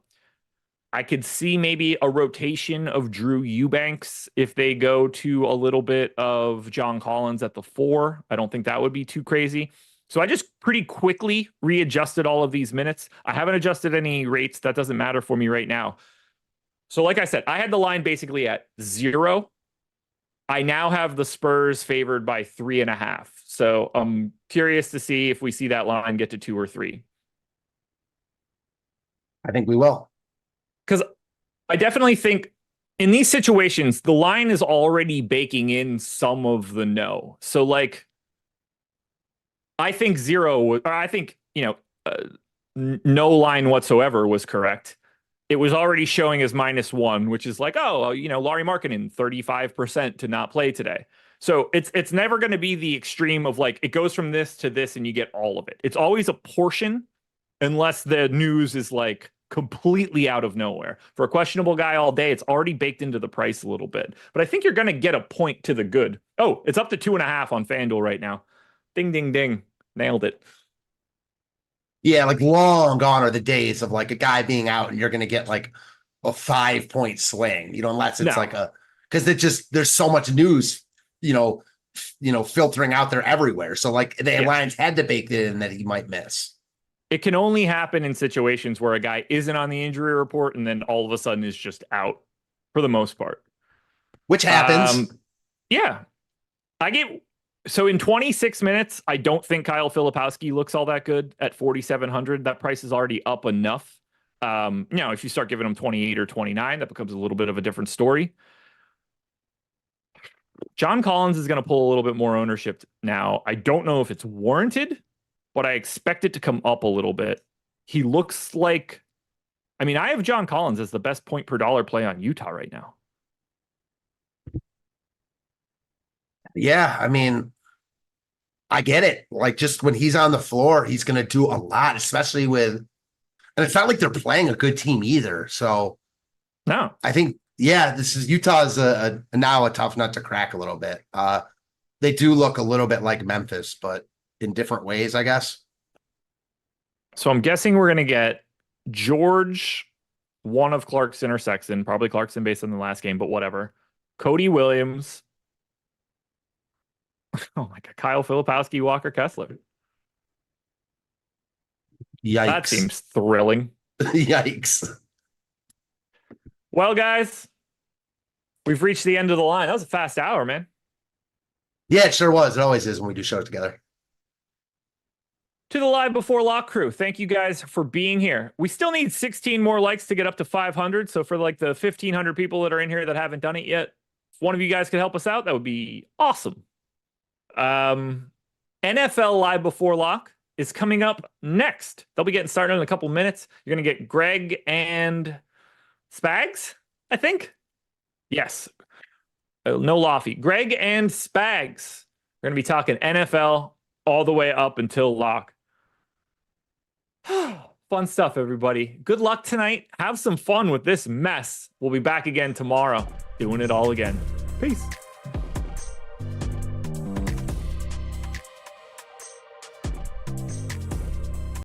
I could see maybe a rotation of Drew Eubanks if they go to a little bit of John Collins at the 4. I don't think that would be too crazy. So I just pretty quickly readjusted all of these minutes. I haven't adjusted any rates. That doesn't matter for me right now. So like I said, I had the line basically at 0. I now have the Spurs favored by 3.5. So I'm curious to see if we see that line get to 2 or 3. I think we will. Because I definitely think in these situations, the line is already baking in some of the no. So like, I think no line whatsoever was correct. It was already showing as -1, which is like, oh, Lauri Markkanen, 35% to not play today. So it's never going to be the extreme of like, it goes from this to this and you get all of it. It's always a portion unless the news is like completely out of nowhere. For a questionable guy all day, it's already baked into the price a little bit. But I think you're going to get a point to the good. Oh, it's up to 2.5 on FanDuel right now. Ding, ding, ding. Nailed it. Yeah, like long gone are the days of like a guy being out and you're going to get like a 5-point swing, unless it's because there's so much news, filtering out there everywhere. So like the Lions had to bake it in that he might miss. It can only happen in situations where a guy isn't on the injury report and then all of a sudden is just out for the most part. Which happens. Yeah. So in 26 minutes, I don't think Kyle Filipowski looks all that good at 4,700. That price is already up enough. If you start giving him 28 or 29, that becomes a little bit of a different story. John Collins is going to pull a little bit more ownership now. I don't know if it's warranted, but I expect it to come up a little bit. He looks like, I have John Collins as the best point per dollar play on Utah right now. Yeah, I get it. Like, just when he's on the floor, he's going to do a lot, especially and it's not like they're playing a good team either. So, no, I think, Utah's now a tough nut to crack a little bit. They do look a little bit like Memphis, but in different ways, I guess. So I'm guessing we're going to get George, one of Clarkson or Sexton, probably Clarkson based on the last game, but whatever. Cody Williams. Oh my God. Kyle Filipowski, Walker Kessler. Yikes. That seems thrilling. Yikes. Well, guys, we've reached the end of the line. That was a fast hour, man. Yeah, it sure was. It always is when we do shows together. To the Live Before Lock crew, thank you guys for being here. We still need 16 more likes to get up to 500. So for like the 1,500 people that are in here that haven't done it yet, if one of you guys could help us out, that would be awesome. NFL Live Before Lock is coming up next. They'll be getting started in a couple minutes. You're going to get Greg and Spags, I think. Yes. No Laffy. Greg and Spags. We're going to be talking NFL all the way up until lock. Fun stuff, everybody. Good luck tonight. Have some fun with this mess. We'll be back again tomorrow, doing it all again. Peace.